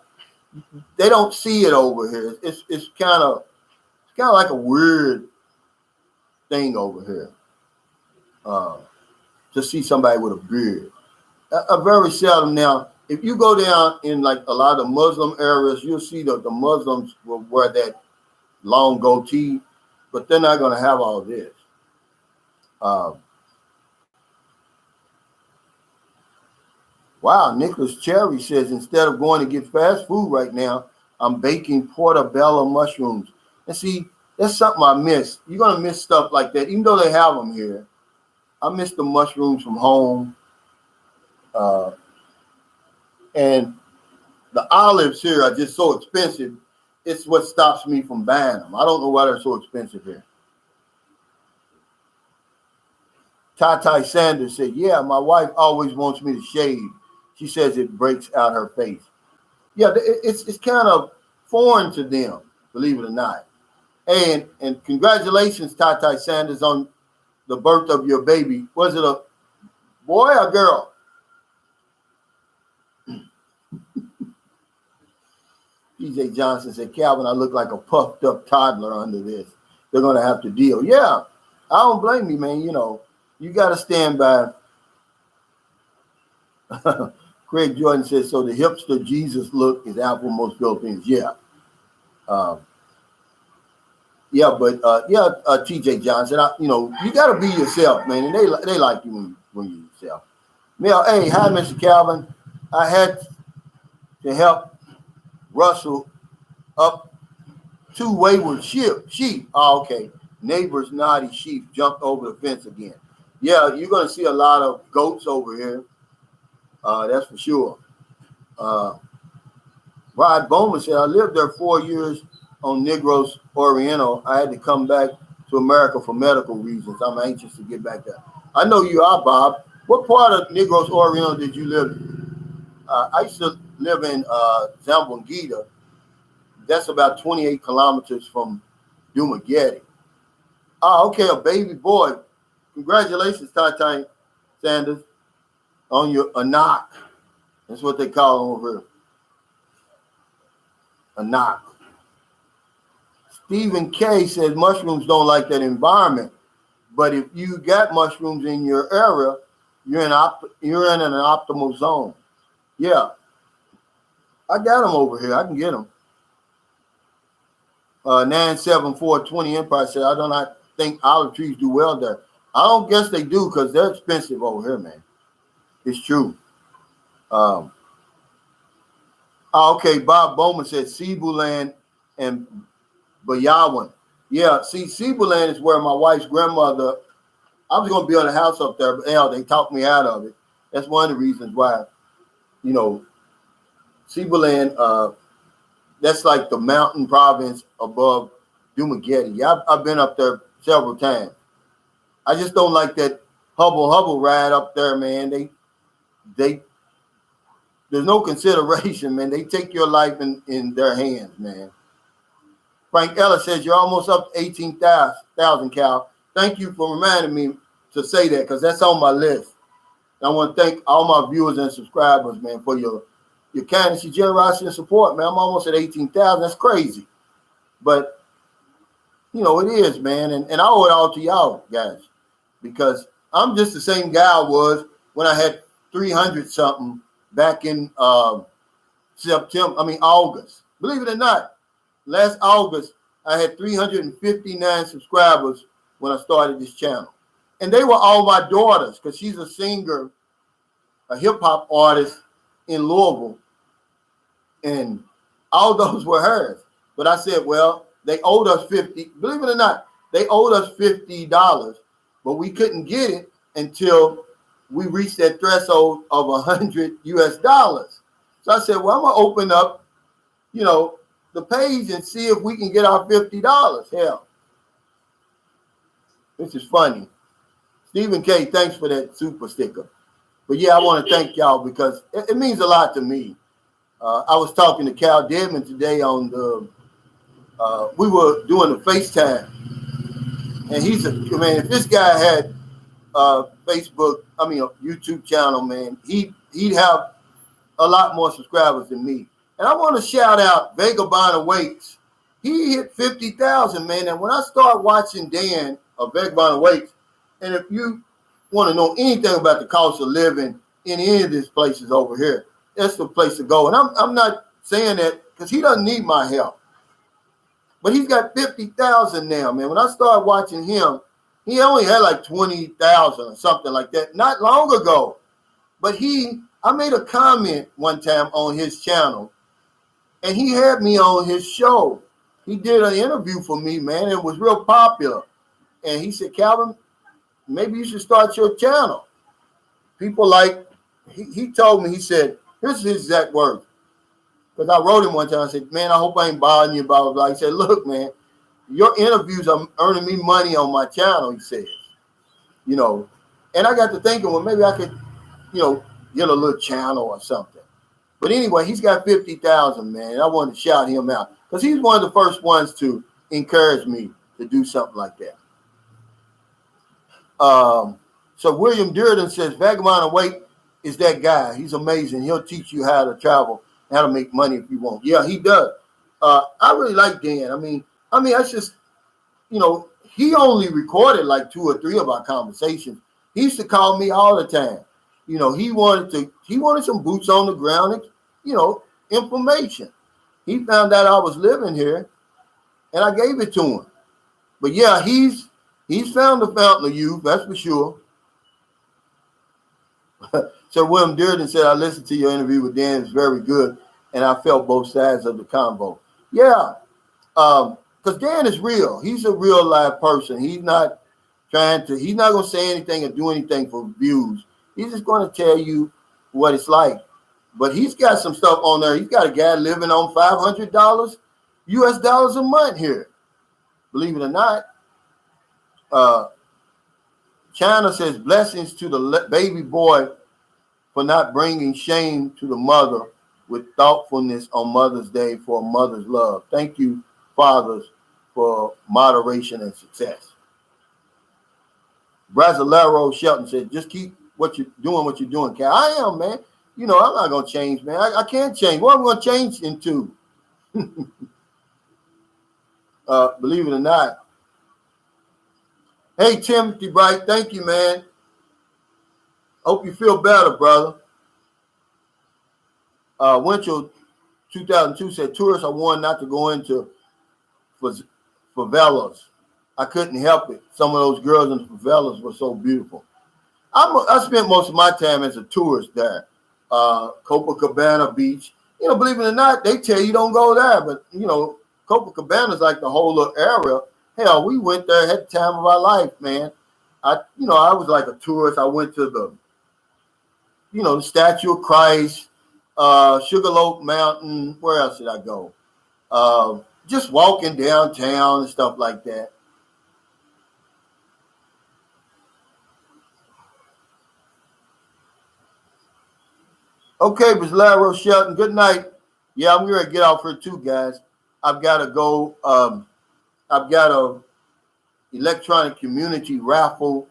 [SPEAKER 1] They don't see it over here. It's kind of like a weird thing over here to see somebody with a beard. Very seldom now. If you go down in like a lot of Muslim areas, you'll see that the Muslims will wear that long goatee, but they're not going to have all this. Wow, Nicholas Cherry says, instead of going to get fast food right now, I'm baking portobello mushrooms. And see, that's something I miss. You're going to miss stuff like that, even though they have them here. I miss the mushrooms from home. And the olives here are just so expensive. It's what stops me from buying them. I don't know why they're so expensive here. Tati Sanders said, yeah, my wife always wants me to shave. She says it breaks out her face. Yeah, it's kind of foreign to them, believe it or not. And congratulations, Tati Sanders, on the birth of your baby. Was it a boy or girl? PJ Johnson said, Calvin, I look like a puffed up toddler under this. They're going to have to deal. Yeah, I don't blame you, man. You know, you got to stand by. Craig Jordan says, so the hipster Jesus look is out for most Philippines. Yeah. TJ Johnson, you know, you got to be yourself, man. And they like you when you're yourself. Mel, hey, hi, Mr. Calvin. I had to help Russell up two wayward sheep. Oh, okay. Neighbor's naughty sheep jumped over the fence again. Yeah, you're going to see a lot of goats over here. That's for sure. Rod Bowman said, I lived there 4 years on Negros Oriental. I had to come back to America for medical reasons. I'm anxious to get back there. I know you are, Bob. What part of Negros Oriental did you live in? I used to live in Zamboanguita. That's about 28 kilometers from Dumaguete. Oh, okay, a baby boy. Congratulations, Ty Sanders, on your knock. That's what they call them over here. A knock. Stephen K says mushrooms don't like that environment, but if you got mushrooms in your area, you're in an optimal zone. Yeah, I got them over here. I can get them. 97420 Empire said, I do not think olive trees do well there. I don't guess they do because they're expensive over here, man. It's true. Okay, Bob Bowman said Cebu Land and Bayawan. Yeah, see, Cebu Land is where my wife's grandmother, I was going to build a house up there, but they talked me out of it. That's one of the reasons why, Cebu Land, that's like the mountain province above Dumaguete. Yeah, I've been up there several times. I just don't like that hubble ride up there, man. They there's no consideration, man. They take your life in their hands, man. Frank Ellis says you're almost up to 18,000, Cal. Thank you for reminding me to say that because that's on my list. I want to thank all my viewers and subscribers, man, for your kindness, your generosity, and support, man. I'm almost at 18,000. That's crazy. But, it is, man. And I owe it all to y'all, guys, because I'm just the same guy I was when I had 300-something back in August. Believe it or not, last August, I had 359 subscribers when I started this channel. And they were all my daughters because she's a singer, a hip-hop artist in Louisville. And all those were hers. But I said, well, they owed us $50. Believe it or not, they owed us $50, but we couldn't get it until we reached that threshold of $100 US. So I said, well, I'm going to open up, the page and see if we can get our $50. Hell, this is funny. Stephen K, thanks for that super sticker. But yeah, I want to thank y'all because it means a lot to me. I was talking to Cal Deadman today on we were doing the FaceTime. And if this guy had Facebook, a YouTube channel, man, he'd have a lot more subscribers than me. And I want to shout out Vagabond Awaits. He hit 50,000, man. And when I start watching Dan of Vagabond Awaits, and if you want to know anything about the cost of living in any of these places over here, that's the place to go. And I'm not saying that because he doesn't need my help. But he's got 50,000 now, man. When I started watching him, he only had like 20,000 or something like that not long ago. But I made a comment one time on his channel, and he had me on his show. He did an interview for me, man. It was real popular. And he said, Calvin, maybe you should start your channel. People he told me, he said, here's his exact words. Because I wrote him one time, I said, man, I hope I ain't bothering you, blah, blah, blah. He said, look, man, your interviews are earning me money on my channel, he says. And I got to thinking, well, maybe I could, get a little channel or something. But anyway, he's got 50,000, man. And I wanted to shout him out because he's one of the first ones to encourage me to do something like that. So William Durden says, Vagabond Awake is that guy. He's amazing. He'll teach you how to travel, how to make money if you want. Yeah, he does. I really like Dan. That's just, he only recorded like 2 or 3 of our conversations. He used to call me all the time. He wanted some boots on the ground, information. He found out I was living here and I gave it to him. But yeah, he's found the fountain of youth, that's for sure. So William Durden said, I listened to your interview with Dan. It's very good. And I felt both sides of the convo. Yeah. Because Dan is real. He's a real live person. He's not going to say anything or do anything for views. He's just going to tell you what it's like. But he's got some stuff on there. He's got a guy living on $500 US dollars a month here. Believe it or not. China says, blessings to the baby boy for not bringing shame to the mother with thoughtfulness on Mother's Day for a mother's love. Thank you, fathers, for moderation and success. Brasilero Shelton said, just keep what you're doing, Cal. I am, man. You know, I'm not going to change, man. I can't change. What am I going to change into? Believe it or not. Hey, Timothy Bright, thank you, man. Hope you feel better, brother. Winchell 2002 said, tourists are warned not to go into favelas. I couldn't help it. Some of those girls in the favelas were so beautiful. I spent most of my time as a tourist there. Copacabana Beach. You know, believe it or not, they tell you don't go there. But, you know, Copacabana is like the whole little area. Hell, we went there, had the time of our life, man. I was like a tourist. I went to the Statue of Christ, Sugarloaf Mountain. Where else did I go? Just walking downtown and stuff like that. Okay, Brasilero Shelton, good night. Yeah, I'm going to get out for it too, guys. I've got to go. I've got a electronic community raffle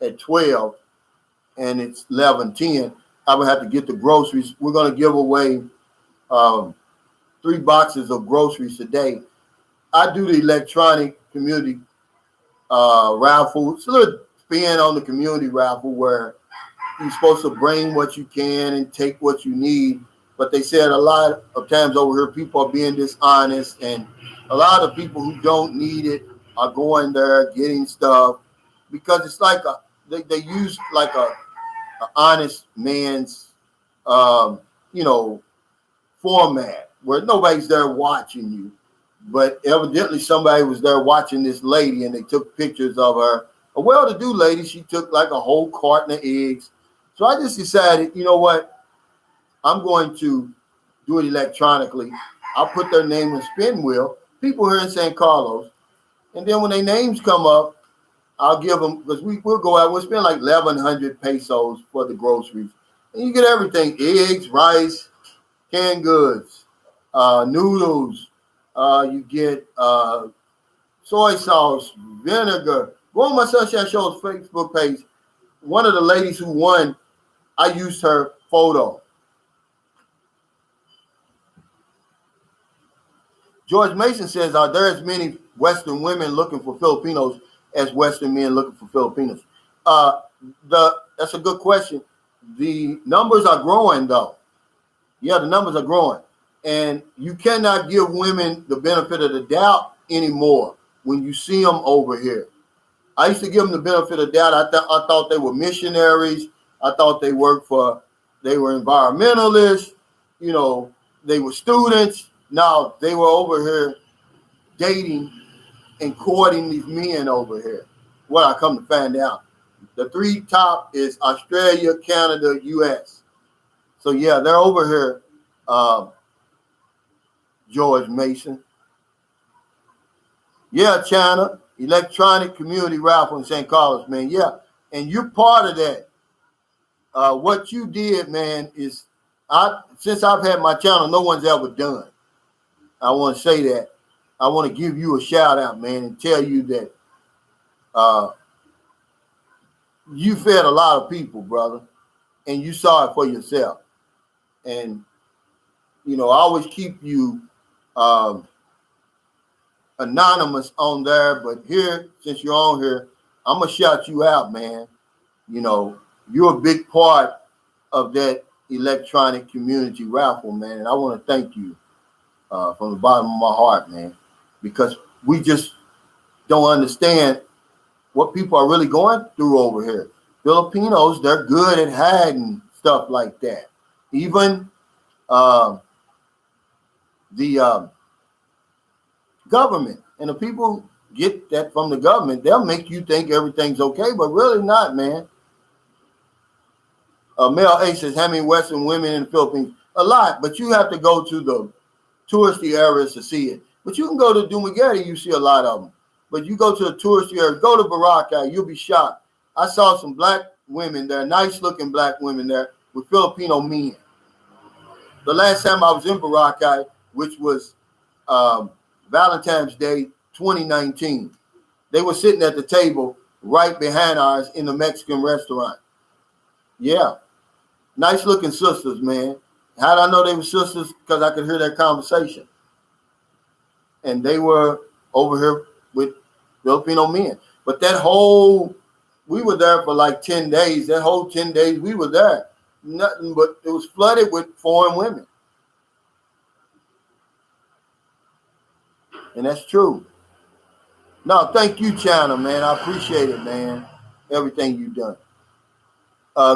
[SPEAKER 1] at 12, and it's 11:10. I would have to get the groceries. We're going to give away 3 boxes of groceries today. I do the electronic community raffle. It's a little spin on the community raffle where you're supposed to bring what you can and take what you need. But they said a lot of times over here, people are being dishonest, and a lot of people who don't need it are going there getting stuff because it's like they use like a honest man's format where nobody's there watching you, but evidently somebody was there watching this lady, and they took pictures of her. A well-to-do lady. She took like a whole carton of eggs. So I just decided, you know what? I'm going to do it electronically. I'll put their name in the spin wheel. People here in San Carlos. And then when their names come up, I'll give them, because we'll go out, we'll spend like 1,100 pesos for the groceries. And you get everything, eggs, rice, canned goods, noodles. You get soy sauce, vinegar. Go on my Sunshine Show's Facebook page. One of the ladies who won, I used her photo. George Mason says, are there as many Western women looking for Filipinos as Western men looking for Filipinos? That's a good question. The numbers are growing, though. Yeah, the numbers are growing. And you cannot give women the benefit of the doubt anymore when you see them over here. I used to give them the benefit of the doubt. I thought they were missionaries. I thought they were environmentalists. You know, they were students. Now they were over here dating and courting these men over here. What I come to find out. The 3 top is Australia, Canada, US. So yeah, they're over here, George Mason. Yeah, China, electronic community raffle in St. Carlos, man. Yeah, and you're part of that. What you did, man, is since I've had my channel, no one's ever done. I want to say that. I want to give you a shout out, man, and tell you that you fed a lot of people, brother, and you saw it for yourself. And, you know, I always keep you anonymous on there, but here, since you're on here, I'm going to shout you out, man. You know, you're a big part of that electronic community raffle, man, and I want to thank you from the bottom of my heart, man, because we just don't understand what people are really going through over here. Filipinos, they're good at hiding stuff like that. Even the government, and the people get that from the government. They'll make you think everything's okay, but really not, man. Mel A says, how many Western women in the Philippines? A lot, but you have to go to the touristy areas to see it. But you can go to Dumaguete, you see a lot of them. But you go to the touristy area, go to Boracay, you'll be shocked. I saw some black women there, nice looking black women there with Filipino men. The last time I was in Boracay, which was Valentine's Day 2019, they were sitting at the table right behind ours in the Mexican restaurant. Yeah, nice looking sisters, man. How did I know they were sisters? Because I could hear their conversation. And they were over here with Filipino men. But we were there for like 10 days. That whole 10 days we were there. Nothing but it was flooded with foreign women. And that's true. No, thank you, China, man. I appreciate it, man. Everything you've done.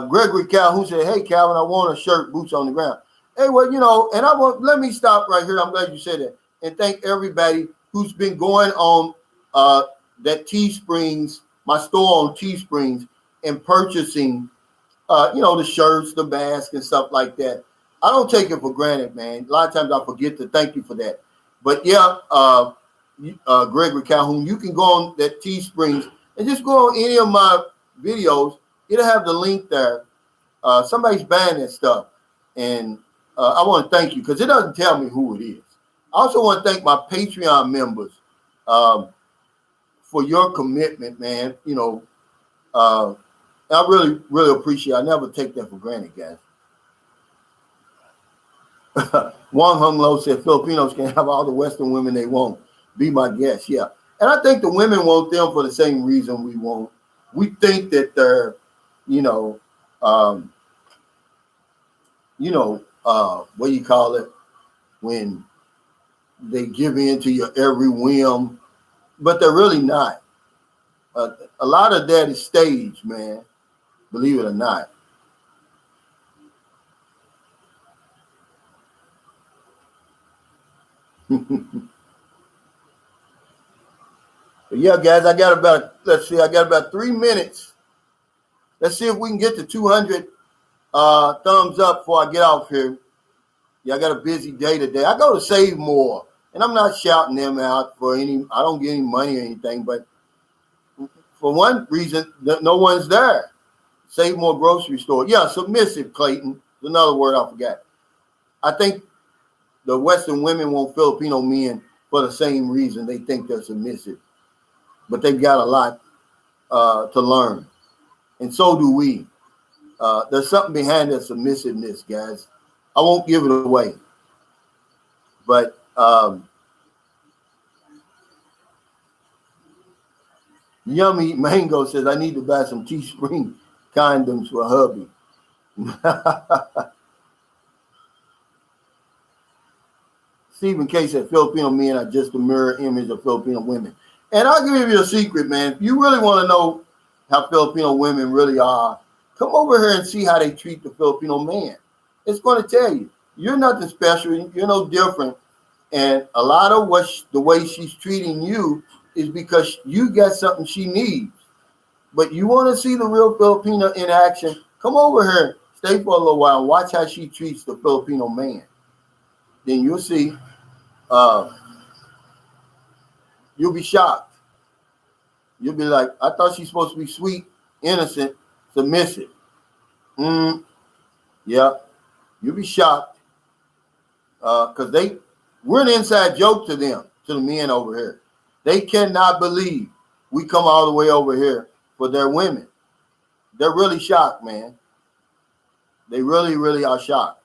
[SPEAKER 1] Gregory Calhoun said, hey, Calvin, I want a shirt, boots on the ground. Hey, well, and let me stop right here. I'm glad you said that. And thank everybody who's been going on that Teesprings, my store on Teesprings, and purchasing, the shirts, the masks, and stuff like that. I don't take it for granted, man. A lot of times I forget to thank you for that. But yeah, Gregory Calhoun, you can go on that Teesprings and just go on any of my videos. It'll have the link there. Somebody's buying that stuff. And I want to thank you because it doesn't tell me who it is. I also want to thank my Patreon members for your commitment, man. I really, really appreciate it. I never take that for granted, guys. Wong Hung Lo said Filipinos can have all the Western women they want. Be my guest. Yeah. And I think the women want them for the same reason we want. We think that they're, what do you call it? When they give in to your every whim, but they're really not. A lot of that is staged, man. Believe it or not. But yeah, guys, I got about 3 minutes. Let's see if we can get to 200 thumbs up before I get off here. Yeah, I got a busy day today. I go to Save More, and I'm not shouting them out for any. I don't get any money or anything, but for one reason, no one's there. Save More grocery store. Yeah, submissive, Clayton. Another word I forgot. I think the Western women want Filipino men for the same reason. They think they're submissive, but they've got a lot to learn, and so do we. There's something behind that submissiveness, guys. I won't give it away, but Yummy Mango says I need to buy some Teespring condoms for hubby. Stephen K said Filipino men are just a mirror image of Filipino women. And I'll give you a secret, man. If you really want to know how Filipino women really are, come over here and see how they treat the Filipino man. It's going to tell you, you're nothing special. You're no different. And a lot of the way she's treating you is because you got something she needs. But you want to see the real Filipino in action, come over here, stay for a little while, and watch how she treats the Filipino man. Then you'll see. You'll be shocked. You'll be like, I thought she's supposed to be sweet, innocent, submissive. Yeah. You'll be shocked. Because we're an inside joke to them, to the men over here. They cannot believe we come all the way over here for their women. They're really shocked, man. They really, really are shocked.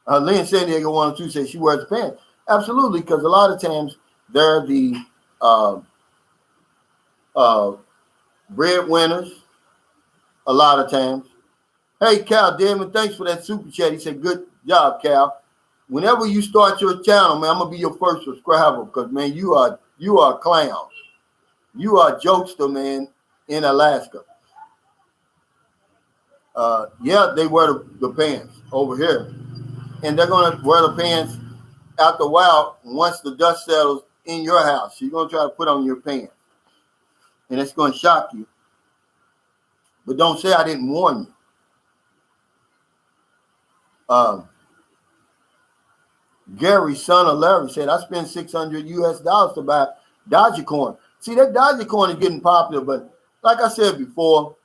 [SPEAKER 1] Lynn San Diego 102 says she wears pants. Absolutely, because a lot of times they're the breadwinners. A lot of times. Hey, Cal Damon, thanks for that super chat. He said, good job, Cal. Whenever you start your channel, man, I'm going to be your first subscriber because, man, you are a clown. You are a jokester, man, in Alaska. Yeah, they wear the pants over here. And they're going to wear the pants after a while once the dust settles in your house. You're going to try to put on your pants. And it's going to shock you. But don't say I didn't warn you. Gary, son of Larry, said, I spent $600 US to buy Dogecoin. See, that Dogecoin is getting popular, but like I said before,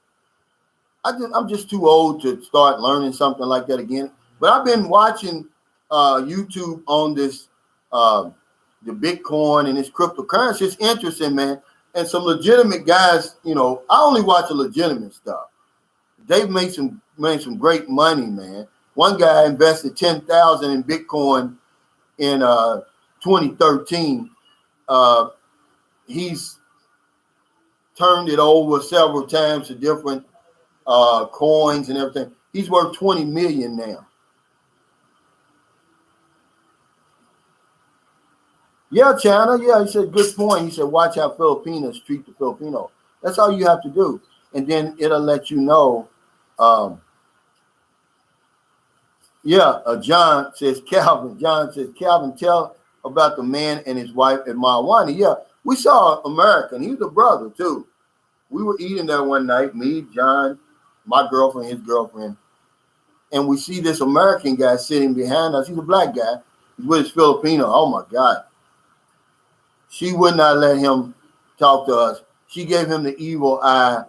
[SPEAKER 1] I'm just too old to start learning something like that again. But I've been watching YouTube on this, the Bitcoin and this cryptocurrency. It's interesting, man. And some legitimate guys, you know, I only watch the legitimate stuff. They've made some great money, man. One guy invested 10,000 in Bitcoin in 2013. He's turned it over several times to different coins and everything. He's worth 20 million now. Yeah, China. Yeah, he said, good point. He said, watch how Filipinos treat the Filipino. That's all you have to do. And then it'll let you know. John says, Calvin. John says, Calvin, tell about the man and his wife at Malwani. Yeah, we saw American. He was a brother, too. We were eating there one night, me, John, my girlfriend, his girlfriend. And we see this American guy sitting behind us. He's a black guy. He's with his Filipino. Oh, my God. She would not let him talk to us. She gave him the evil eye.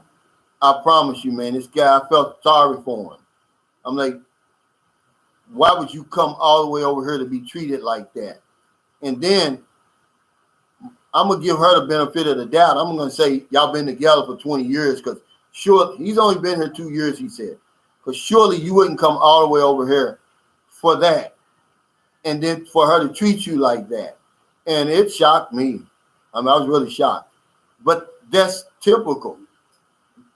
[SPEAKER 1] I promise you, man, this guy, I felt sorry for him. I'm like, why would you come all the way over here to be treated like that? And then I'm going to give her the benefit of the doubt. I'm going to say, y'all been together for 20 years because sure, he's only been here 2 years, he said. Because surely you wouldn't come all the way over here for that. And then for her to treat you like that. And it shocked me. I mean, I was really shocked. But that's typical.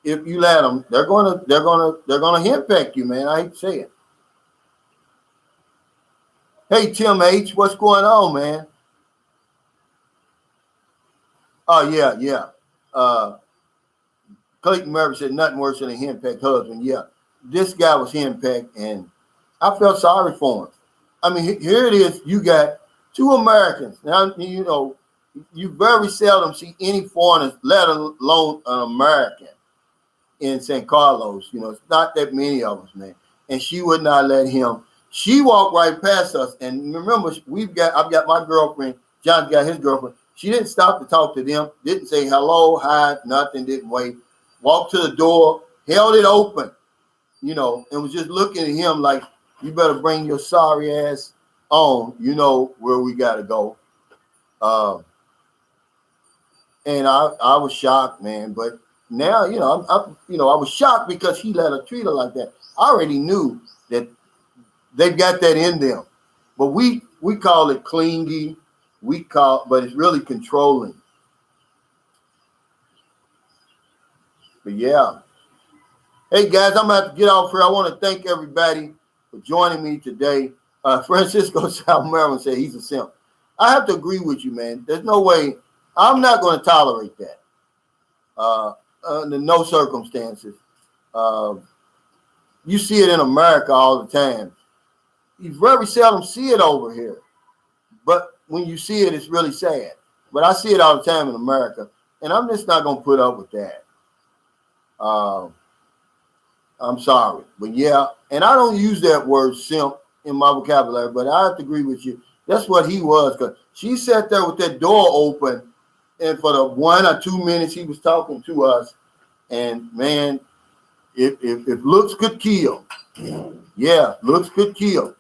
[SPEAKER 1] If you let them, they're gonna henpeck you, man. I hate to say it. Hey, Tim H, what's going on, man? Oh, yeah. Clayton Murray said nothing worse than a henpecked husband. Yeah, this guy was henpecked, and I felt sorry for him. I mean, here it is. You got two Americans. Now, you know, you very seldom see any foreigners, let alone an American, in San Carlos. You know, it's not that many of us, man. And she would not let him. She walked right past us. And remember, I've got my girlfriend. John's got his girlfriend. She didn't stop to talk to them. Didn't say hello, hi, nothing. Didn't wait. Walked to the door, held it open, you know, and was just looking at him like, you better bring your sorry ass on. You know where we got to go. And I was shocked, man. But now, you know, I was shocked because he let her treat her like that. I already knew that they've got that in them, but we call it clingy. But it's really controlling. But yeah. Hey guys, I'm gonna have to get off here. I want to thank everybody for joining me today. Francisco South Maryland said he's a simp. I have to agree with you, man. There's no way. I'm not going to tolerate that. Under no circumstances. You see it in America all the time. You very seldom see it over here. But when you see it, it's really sad. But I see it all the time in America. And I'm just not going to put up with that. I'm sorry. But yeah, and I don't use that word simp in my vocabulary, but I have to agree with you. That's what he was. Because she sat there with that door open, and for the 1 or 2 minutes he was talking to us, and man, if looks could kill, yeah, looks could kill.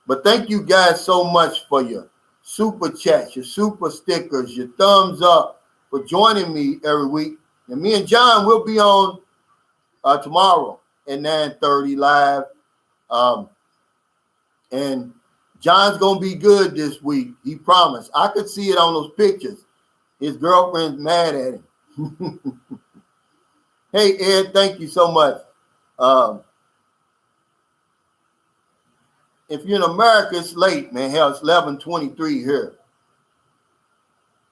[SPEAKER 1] But thank you guys so much for your super chats, your super stickers, your thumbs up, for joining me every week. And me and John will be on tomorrow at 9:30 live. And John's going to be good this week. He promised. I could see it on those pictures. His girlfriend's mad at him. Hey, Ed, thank you so much. If you're in America, it's late, man. Hell, it's 11:23 here.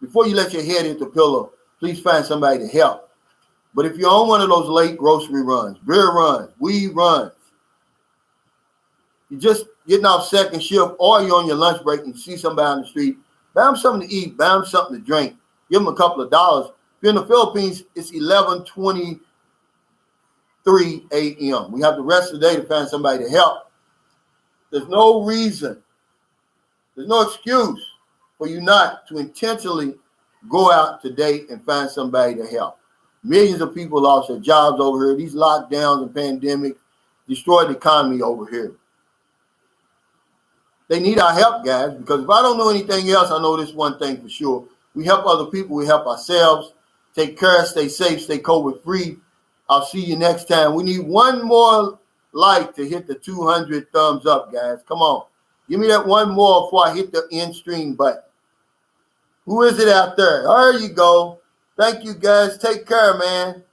[SPEAKER 1] Before you let your head hit the pillow, please find somebody to help. But if you're on one of those late grocery runs, beer runs, weed runs, you're just getting off second shift, or you're on your lunch break and you see somebody on the street, buy them something to eat, buy them something to drink, give them a couple of dollars. If you're in the Philippines, it's 11:23 a.m. We have the rest of the day to find somebody to help. There's no reason, there's no excuse for you not to intentionally go out today and find somebody to help. Millions of people lost their jobs over here. These lockdowns and pandemics destroyed the economy over here. They need our help, guys, because if I don't know anything else, I know this one thing for sure. We help other people. We help ourselves. Take care. Stay safe. Stay COVID free. I'll see you next time. We need one more like to hit the 200 thumbs up, guys. Come on. Give me that one more before I hit the end stream button. Who is it out there? There you go. Thank you, guys. Take care, man.